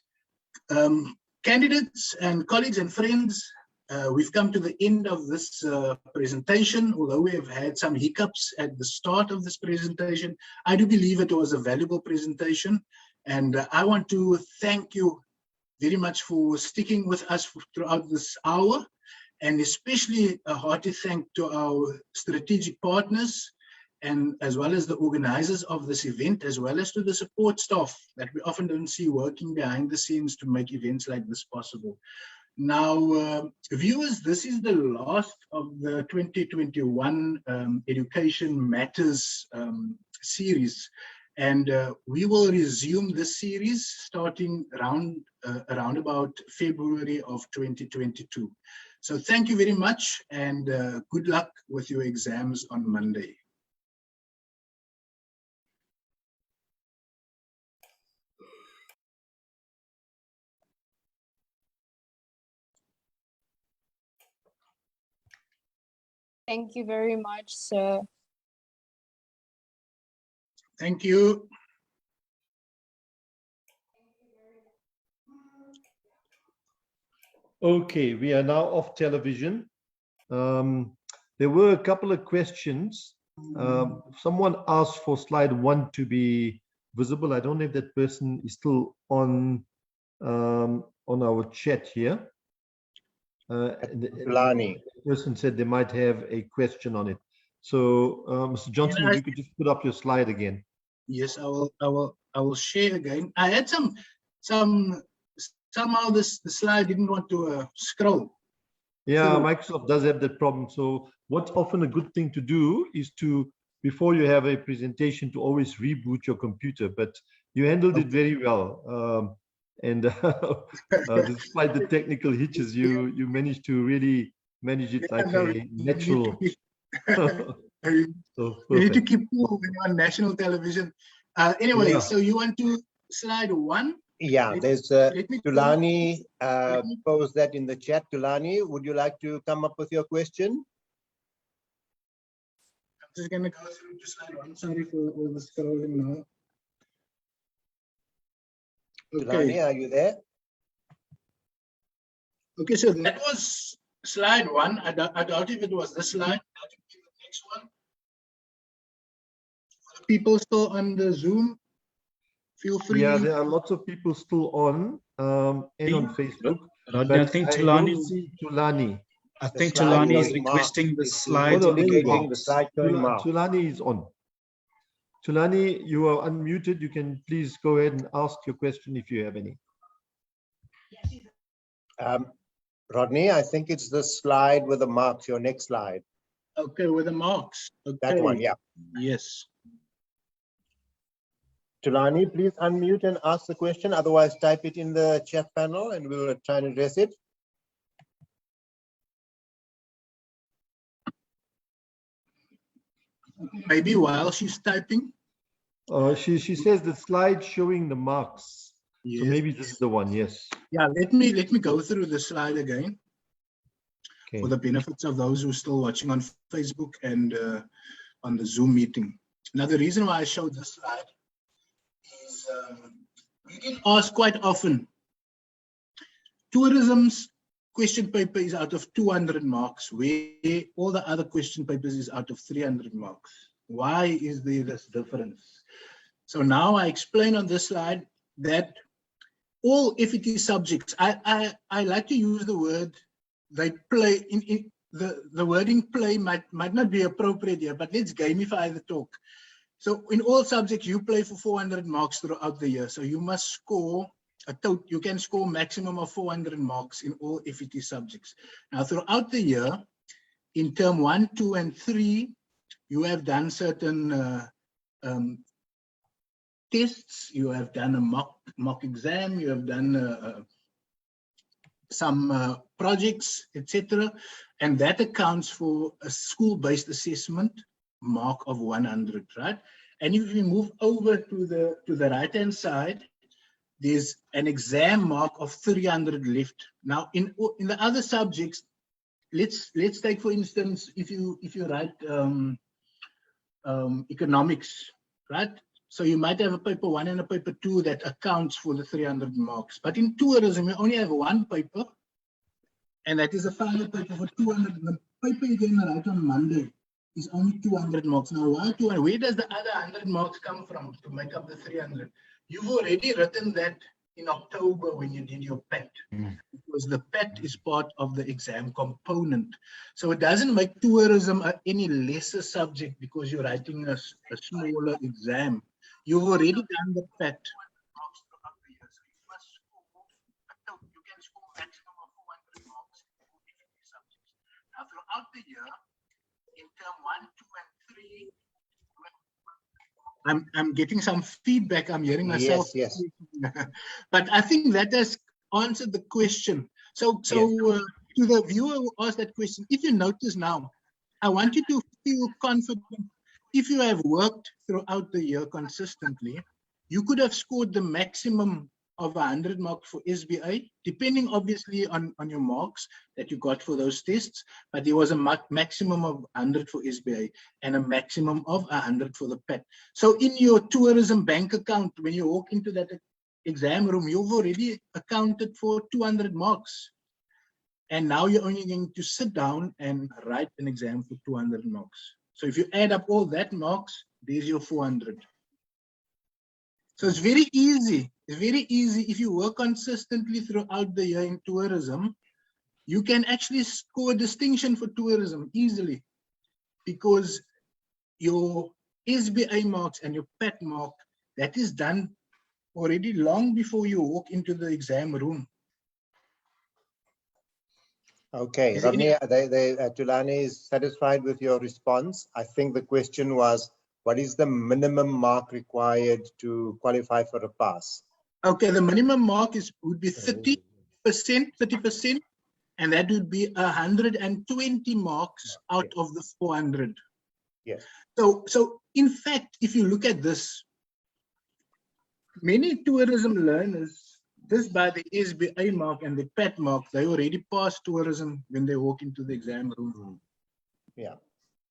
Candidates and colleagues and friends, we've come to the end of this presentation. Although we have had some hiccups at the start of this presentation, I do believe it was a valuable presentation, and I want to thank you very much for sticking with us throughout this hour, and especially a hearty thank to our strategic partners, and as well as the organizers of this event, as well as to the support staff that we often don't see working behind the scenes to make events like this possible. Now, viewers, this is the last of the 2021 Education Matters series. And we will resume this series starting around about February of 2022. So thank you very much, and good luck with your exams on Monday. Thank you very much, sir. Thank you. Okay, we are now off television. There were a couple of questions. Someone asked for slide 1 to be visible. I don't know if that person is still on our chat here. Lani. The person said they might have a question on it. So, Mr. Johnson, if you could just put up your slide again. Yes, I will share again. I had somehow the slide didn't want to scroll. Yeah, Microsoft does have that problem. So what's often a good thing to do is to, before you have a presentation, to always reboot your computer. But you handled it very well. Despite the technical hitches, you managed to really manage it like a natural. You need to keep cool when you're on national television. Anyway, Yeah. So you want to slide 1? Yeah, there's Tulani posed that in the chat. Tulani, would you like to come up with your question? I'm just going to go through to slide 1. Sorry for all the scrolling now. Tulani, are you there? Okay, so that was slide 1. I doubt if it was this slide. That would be the next one. For the people still on the Zoom, Feel free. Yeah, there are lots of people still on and on Facebook. Rodney, I But think I Tulani, don't see Tulani. I The think slide Tulani is showing marks. requesting the It's slides Oh, in no, there you indicating go. the slide showing marks. Tulani is on. Tulani, you are unmuted. You can please go ahead and ask your question if you have any. Rodney, I think it's the slide with the marks, your next slide. Okay, with the marks. Okay. That one, yeah. Yes. Tulani, please unmute and ask the question. Otherwise, type it in the chat panel and we'll try and address it. Maybe while she's typing. She says the slide showing the marks. Yes. So maybe this is the one. Yes. Yeah, let me go through the slide again Okay. for the benefits of those who are still watching on Facebook and on the Zoom meeting. Now, the reason why I showed this slide is we get asked quite often. Tourism's question paper is out of 200 marks, where all the other question papers is out of 300 marks. Why is there this difference? So now I explain on this slide that all FET subjects, I like to use the word, they play, the wording play might not be appropriate here, but let's gamify the talk. So in all subjects, you play for 400 marks throughout the year. So you must score you can score maximum of 400 marks in all FET subjects. Now throughout the year, in term 1, 2, and 3, you have done certain tests, you have done a mock exam, you have done some projects, etc. And that accounts for a school-based assessment mark of 100, right? And if we move over to the right-hand side, there's an exam mark of 300 left. Now, in the other subjects, let's take, for instance, if you write economics, right? So you might have a paper 1 and a paper 2 that accounts for the 300 marks. But in tourism, you only have one paper, and that is a final paper for 200. The paper you're going to write on Monday is only 200 marks. Now, why 200? Where does the other 100 marks come from to make up the 300? You've already written that in October when you did your PET, because the PET is part of the exam component. So it doesn't make tourism any lesser subject because you're writing a smaller exam. You've already done the PET. You can score maximum of 400 marks in different subjects. Now, throughout the year, in term 1, 2, and 3, I'm getting some feedback. I'm hearing myself. Yes. But I think that has answered the question. So to the viewer who asked that question, if you notice now, I want you to feel confident. If you have worked throughout the year consistently, you could have scored the maximum of 100 marks for SBA, depending obviously on your marks that you got for those tests, but there was a maximum of 100 for SBA and a maximum of 100 for the PET. So in your tourism bank account, when you walk into that exam room, you've already accounted for 200 marks. And now you're only going to sit down and write an exam for 200 marks. So if you add up all that marks, there's your 400. So it's very easy. It's very easy. If you work consistently throughout the year in tourism, you can actually score a distinction for tourism easily, because your SBA marks and your PET mark, that is done already long before you walk into the exam room. Okay, Rodney, Tulani is satisfied with your response. I think the question was, what is the minimum mark required to qualify for a pass? Okay, the minimum mark would be 30%, and that would be 120 marks out of the 400. Yes. So in fact, if you look at this, many tourism learners, just by the SBA mark and the PET mark, they already pass tourism when they walk into the exam room. Yeah.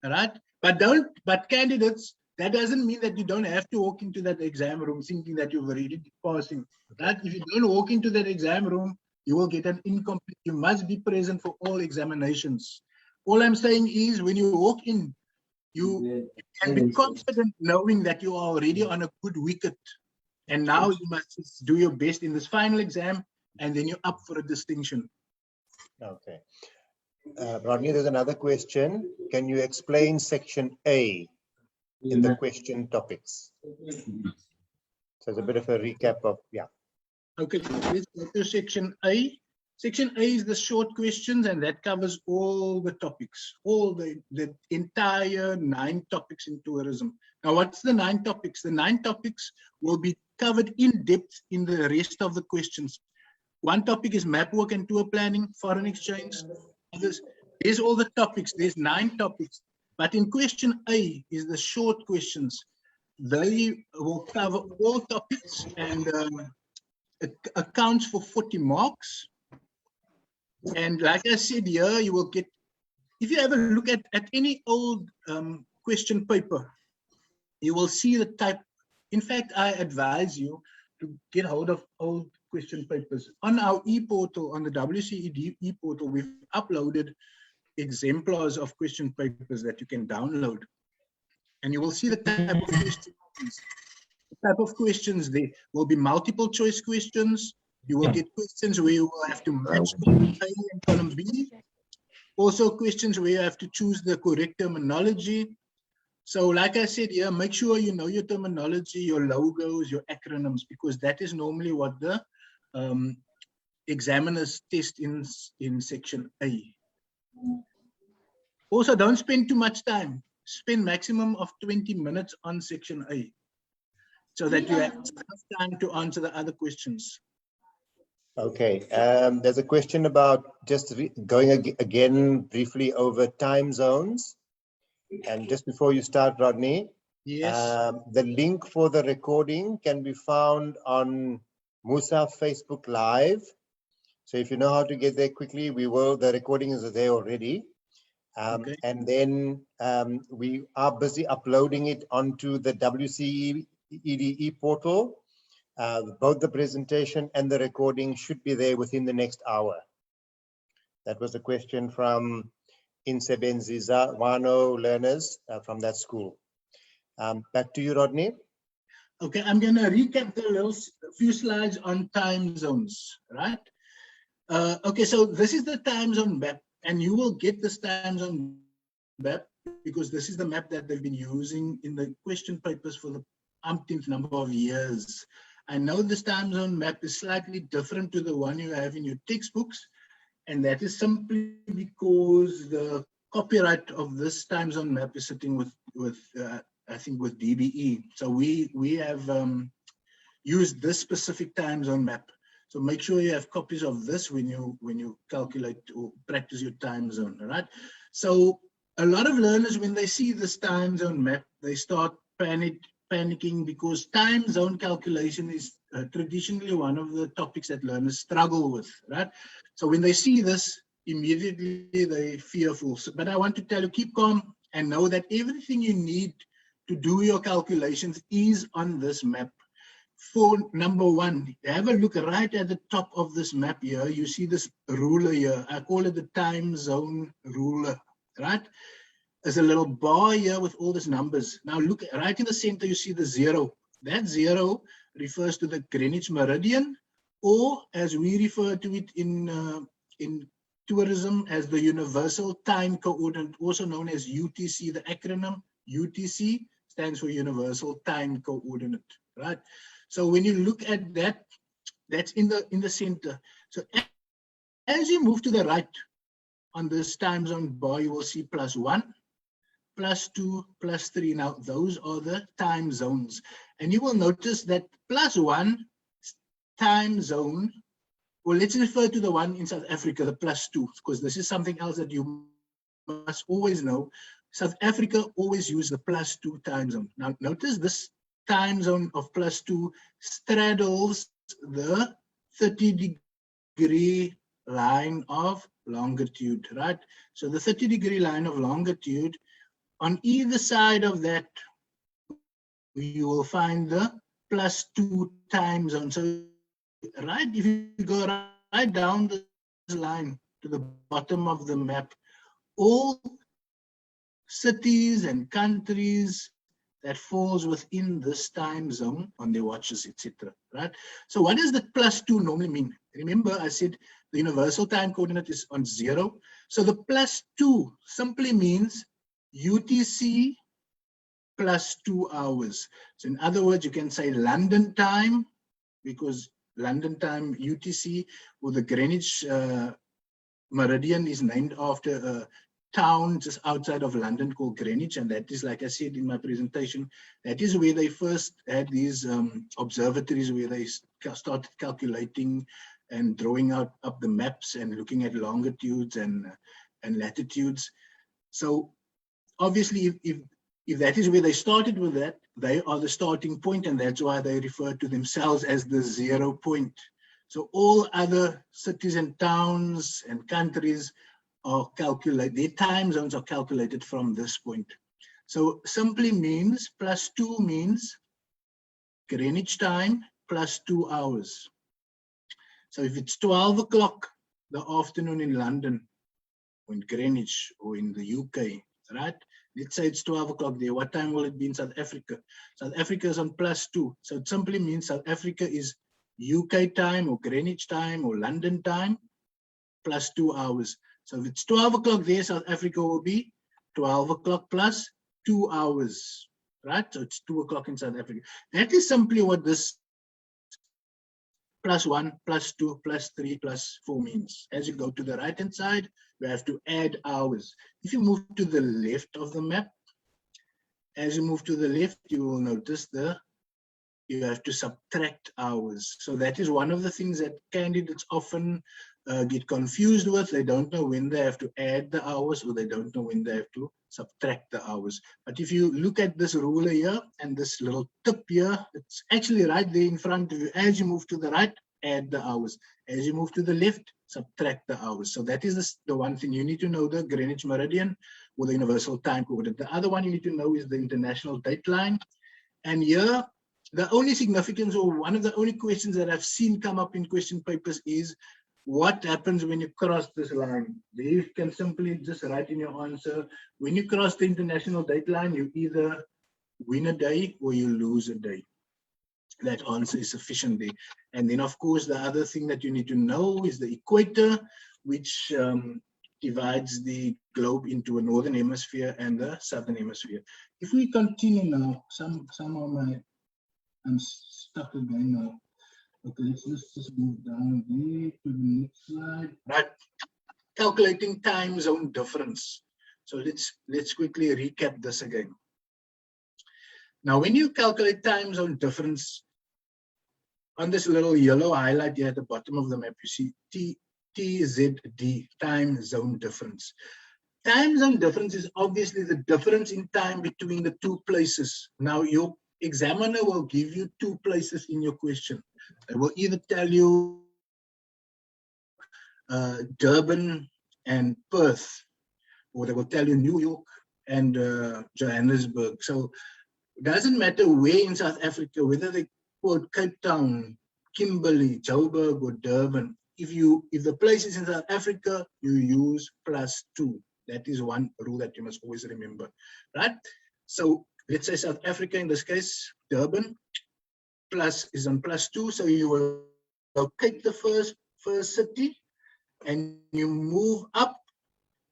All right. But candidates, that doesn't mean that you don't have to walk into that exam room thinking that you've already passing. Right? If you don't walk into that exam room, you will get an incomplete. You must be present for all examinations. All I'm saying is, when you walk in, you can be confident knowing that you are already on a good wicket And now you must do your best in this final exam, and then you're up for a distinction. Okay. Rodney, there's another question. Can you explain section A in the question topics? So it's a bit of a recap of, yeah. Okay, let's go to section A. Section A is the short questions, and that covers all the topics, all the entire 9 topics in tourism. Now, what's the 9 topics? The 9 topics will be covered in depth in the rest of the questions. One topic is map work and tour planning, foreign exchange. There's all the topics. There's 9 topics. But in question A is the short questions. They will cover all topics, and it accounts for 40 marks. And like I said here, you will get, if you ever look at any old question paper, you will see the type. In fact, I advise you to get hold of old question papers. On our e-portal, on the WCED e-portal, we've uploaded exemplars of question papers that you can download. And you will see the type of questions. The type of questions, there will be multiple choice questions. You will get questions where you will have to match column A and column B. Also questions where you have to choose the correct terminology. So like I said here, make sure you know your terminology, your logos, your acronyms, because that is normally what the examiners test in section A. Also, don't spend too much time. Spend maximum of 20 minutes on section A, so that you have enough time to answer the other questions. Okay, there's a question about just going again briefly over time zones. And just before you start, Rodney, Yes. the link for the recording can be found on Musa Facebook Live. So if you know how to get there quickly, the recording is there already. Okay. And then we are busy uploading it onto the WCED portal. Both the presentation and the recording should be there within the next hour. That was a question from Insebenziza Wano learners from that school. Back to you, Rodney. Okay, I'm going to recap the few slides on time zones, right? Okay, so this is the time zone map, and you will get this time zone map because this is the map that they've been using in the question papers for the umpteenth number of years. I know this time zone map is slightly different to the one you have in your textbooks, and that is simply because the copyright of this time zone map is sitting with I think with DBE. So we have used this specific time zone map. So make sure you have copies of this when you calculate or practice your time zone, all right? So a lot of learners, when they see this time zone map, they start panicking because time zone calculation is traditionally one of the topics that learners struggle with, right? So when they see this, immediately they're fearful. But I want to tell you, keep calm and know that everything you need to do your calculations is on this map. For number 1, have a look right at the top of this map here. You see this ruler here. I call it the time zone ruler, right? There's a little bar here with all these numbers. Now look right in the center, you see the 0. That 0 refers to the Greenwich Meridian, or as we refer to it in tourism as the Universal Time Coordinate, also known as UTC. The acronym UTC stands for Universal Time Coordinate, right? So when you look at that, that's in the center. So as you move to the right on this time zone bar, you will see +1, +2, +3. Now, those are the time zones. And you will notice that +1 time zone, well, let's refer to the one in South Africa, the +2, because this is something else that you must always know. South Africa always use the +2 time zone. Now, notice this time zone of +2 straddles the 30-degree line of longitude, right? So the 30-degree line of longitude, on either side of that, you will find the +2 time zone. So right, if you go right down this line to the bottom of the map, all cities and countries that falls within this time zone on their watches, etc. Right? So what does the +2 normally mean? Remember, I said the universal time coordinate is on 0. So the +2 simply means UTC plus 2 hours. So in other words, you can say London time, because London time UTC, or the Greenwich meridian, is named after a town just outside of London called Greenwich, and that is, like I said in my presentation, that is where they first had these observatories where they started calculating and drawing up the maps and looking at longitudes and latitudes. So obviously, if that is where they started with that, they are the starting point, and that's why they refer to themselves as the 0 point. So all other cities and towns and countries are calculated, their time zones are calculated from this point. So simply means +2 means Greenwich time plus 2 hours. So if it's 12 o'clock the afternoon in London, or in Greenwich, or in the UK, right? Let's say it's 12 o'clock there. What time will it be in South Africa? South Africa is on +2. So it simply means South Africa is UK time or Greenwich time or London time plus 2 hours. So if it's 12 o'clock there, South Africa will be 12 o'clock plus 2 hours, right? So it's 2 o'clock in South Africa. That is simply what this +1, +2, +3, +4 means. As you go to the right-hand side, you have to add hours. If you move to the left of the map, as you move to the left, you will notice you have to subtract hours. So that is one of the things that candidates often get confused with. They don't know when they have to add the hours, or they don't know when they have to subtract the hours. But if you look at this ruler here and this little tip here, it's actually right there in front of you. As you move to the right, add the hours. As you move to the left, subtract the hours. So that is the one thing you need to know: the Greenwich meridian or the universal time coordinate. The other one you need to know is the international dateline. And here, the only significance, or one of the only questions that I've seen come up in question papers, is what happens when you cross this line? You can simply just write in your answer, when you cross the international dateline, you either win a day or you lose a day. That answer is sufficient there. And then, of course, the other thing that you need to know is the equator, which divides the globe into a northern hemisphere and the southern hemisphere. If we continue now, some of my, I'm stuck again now. Okay, let's just move down there to the next slide. Right, calculating time zone difference. So let's quickly recap this again. Now, when you calculate time zone difference, on this little yellow highlight here at the bottom of the map, you see TZD, time zone difference. Time zone difference is obviously the difference in time between the two places. Now, your examiner will give you two places in your question. They will either tell you Durban and Perth, or they will tell you New York and Johannesburg. So it doesn't matter where in South Africa, whether they quote Cape Town, Kimberley, Joburg, or Durban. If the place is in South Africa, you use +2. That is one rule that you must always remember, right? So let's say South Africa, in this case, Durban, plus is on +2. So you will locate the first city, and you move up,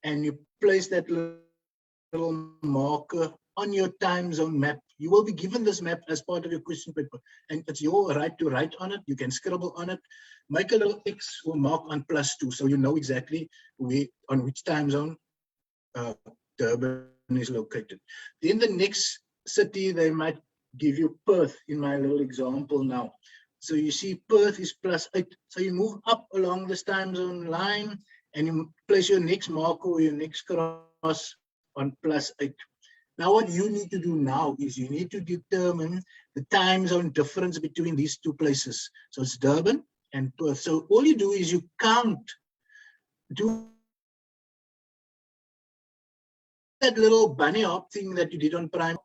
and you place that little marker on your time zone map. You will be given this map as part of your question paper, and it's your right to write on it. You can scribble on it, make a little X or mark on +2, so you know exactly on which time zone Durban is located. Then the next city, they might give you Perth in my little example now. So you see Perth is +8. So you move up along this time zone line, and you place your next marker or your next cross on +8. Now what you need to do now is you need to determine the time zone difference between these two places. So it's Durban and Perth. So all you do is you count, do that little bunny hop thing that you did on prime,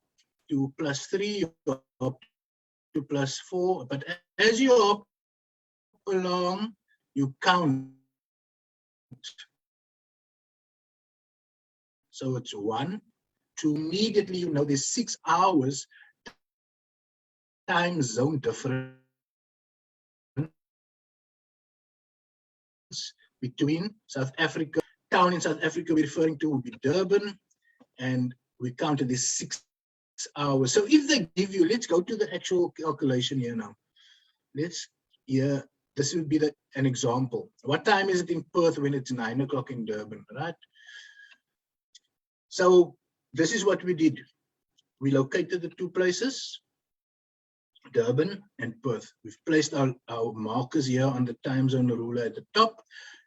to +3, you hop to +4. But as you hop along, you count. So it's 1, to immediately, you know, there's 6 hours time zone difference between South Africa. Town in South Africa we're referring to would be Durban, and we counted this 6 hours. So if they give you, let's go to the actual calculation here now. This would be an example. What time is it in Perth when it's 9 o'clock in Durban, right? So this is what we did. We located the two places, Durban and Perth. We've placed our markers here on the time zone ruler at the top,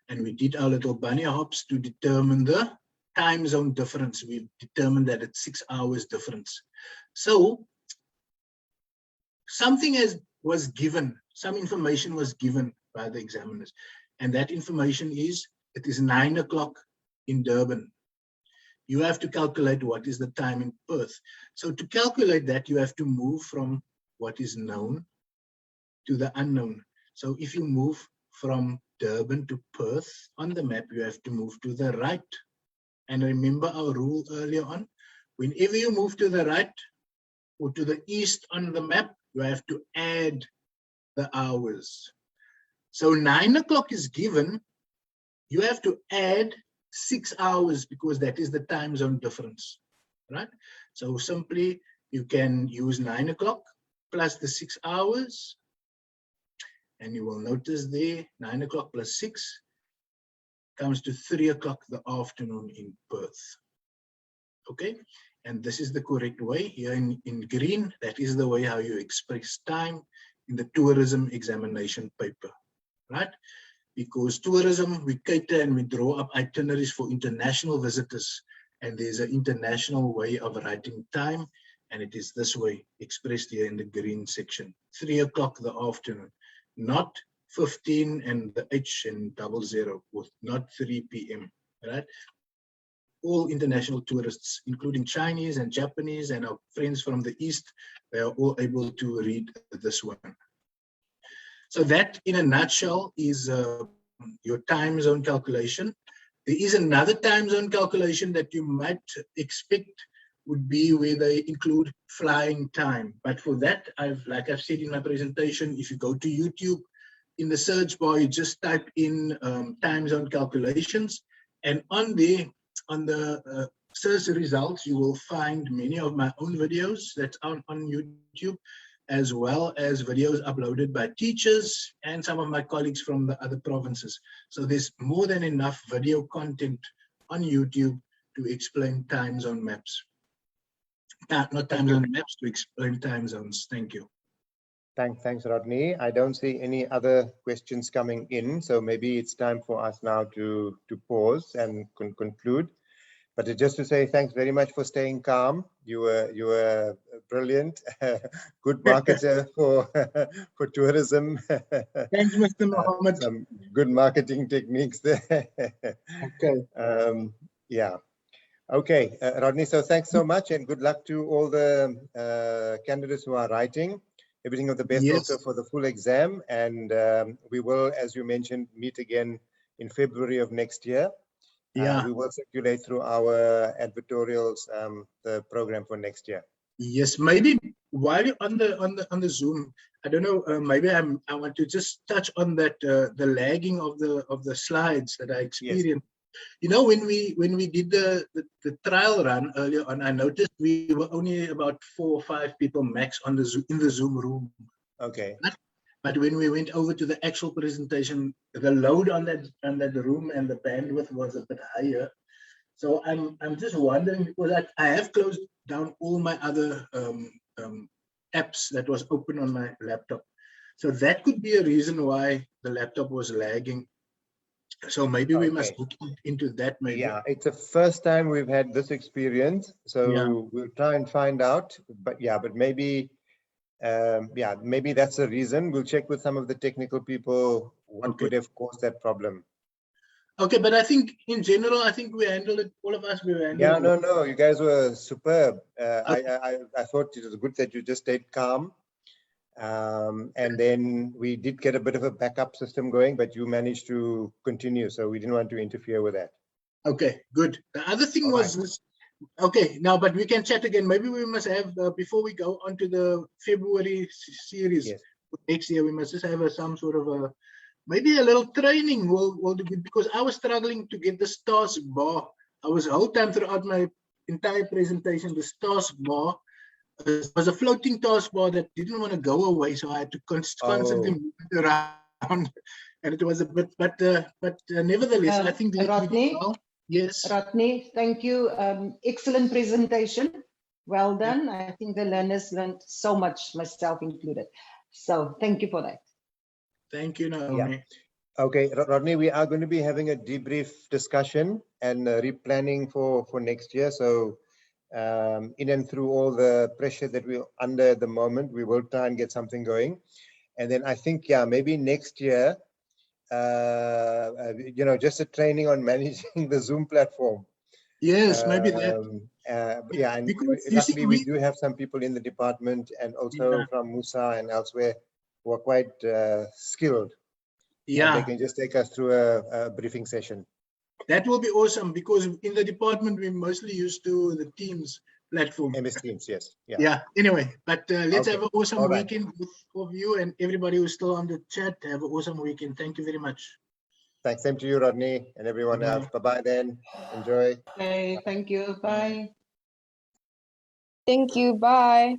and we did our little bunny hops to determine the time zone difference. We've determined that it's 6 hours difference. So something was given, some information was given by the examiners, and that information is, it is 9 o'clock in Durban. You have to calculate what is the time in Perth. So to calculate that, you have to move from what is known to the unknown. So if you move from Durban to Perth on the map, you have to move to the right. And remember our rule earlier on, whenever you move to the right or to the east on the map, you have to add the hours. So 9 o'clock is given, you have to add 6 hours because that is the time zone difference, right? So simply you can use 9 o'clock plus the 6 hours, and you will notice there 9 o'clock plus 6 comes to 3 o'clock the afternoon in Perth. Okay, and this is the correct way here in green. That is the way how you express time in the tourism examination paper, right? Because tourism, we cater and we draw up itineraries for international visitors, and there's an international way of writing time, and it is this way expressed here in the green section, 3 o'clock the afternoon, not 15 and the H and 00, not 3 p.m., right? All international tourists, including Chinese and Japanese and our friends from the East, they are all able to read this one. So that, in a nutshell, is your time zone calculation. There is another time zone calculation that you might expect would be where they include flying time. But for that, like I've said in my presentation, if you go to YouTube, in the search bar, you just type in time zone calculations, and on the search results, you will find many of my own videos that's on YouTube, as well as videos uploaded by teachers and some of my colleagues from the other provinces. So there's more than enough video content on YouTube to explain time zone maps. Not time zone maps, to explain time zones. Thank you. Thanks, Rodney. I don't see any other questions coming in, so maybe it's time for us now to pause and conclude. But just to say thanks very much for staying calm. You were brilliant, good marketer for tourism. Thanks, Mr. Mohammed. Some good marketing techniques there. Okay. Yeah. Okay, Rodney. So thanks so much, and good luck to all the candidates who are writing. Everything of the best also for the full exam, and we will, as you mentioned, meet again in February of next year. Yeah, we will circulate through our advertorials the program for next year. Yes, maybe while you're on the Zoom, I don't know. Maybe I want to just touch on that the lagging of the slides that I experienced. Yes. You know, when we did the trial run earlier on, I noticed we were only about 4 or 5 people max on in the Zoom room. Okay. But when we went over to the actual presentation, the load on that room and the bandwidth was a bit higher. So I'm just wondering, because I have closed down all my other apps that was open on my laptop. So that could be a reason why the laptop was lagging. So maybe we must look into that. Maybe. Yeah, it's the first time we've had this experience. So we'll try and find out. But maybe. Maybe that's the reason. We'll check with some of the technical people what could have caused that problem. Okay, but I think in general, I think we handled it. All of us, we handled it. Yeah, no, you guys were superb. I thought it was good that you just stayed calm. And then we did get a bit of a backup system going, but you managed to continue. So we didn't want to interfere with that. Okay, good. The other thing was Okay, now, but we can chat again. Maybe we must have, before we go on to the February series Yes. next year, we must just have some sort of a, maybe a little training will do good, because I was struggling to get the stars bar. I was whole time throughout my entire presentation, the stars bar was a floating taskbar that didn't want to go away, so I had to constantly move it around, and it was a bit. But nevertheless, I think that we did Rodney? well. Yes. Rodney, thank you. Excellent presentation. Well done. I think the learners learned so much, myself included. So thank you for that. Thank you, Naomi. Okay, Rodney, we are going to be having a debrief discussion and replanning for next year. So in and through all the pressure that we're under at the moment, we will try and get something going. And then I think, yeah, maybe next year, just a training on managing the Zoom platform. Yes, maybe that. Yeah, and Because you see, luckily we do have some people in the department and also from Musa and elsewhere who are quite skilled. And they Yeah, can just take us through a briefing session. that will be awesome, because in the department we mostly used to the Teams platform. MS Teams, yes. Yeah. Yeah. Anyway, but let's Okay. have an awesome All right. weekend with all of you, and everybody who's still on the chat. Have an awesome weekend. Thank you very much. Thanks. Same to you, Rodney, and everyone Bye-bye. else. Bye-bye then. Enjoy. Okay, thank you. Bye. Thank you. Bye.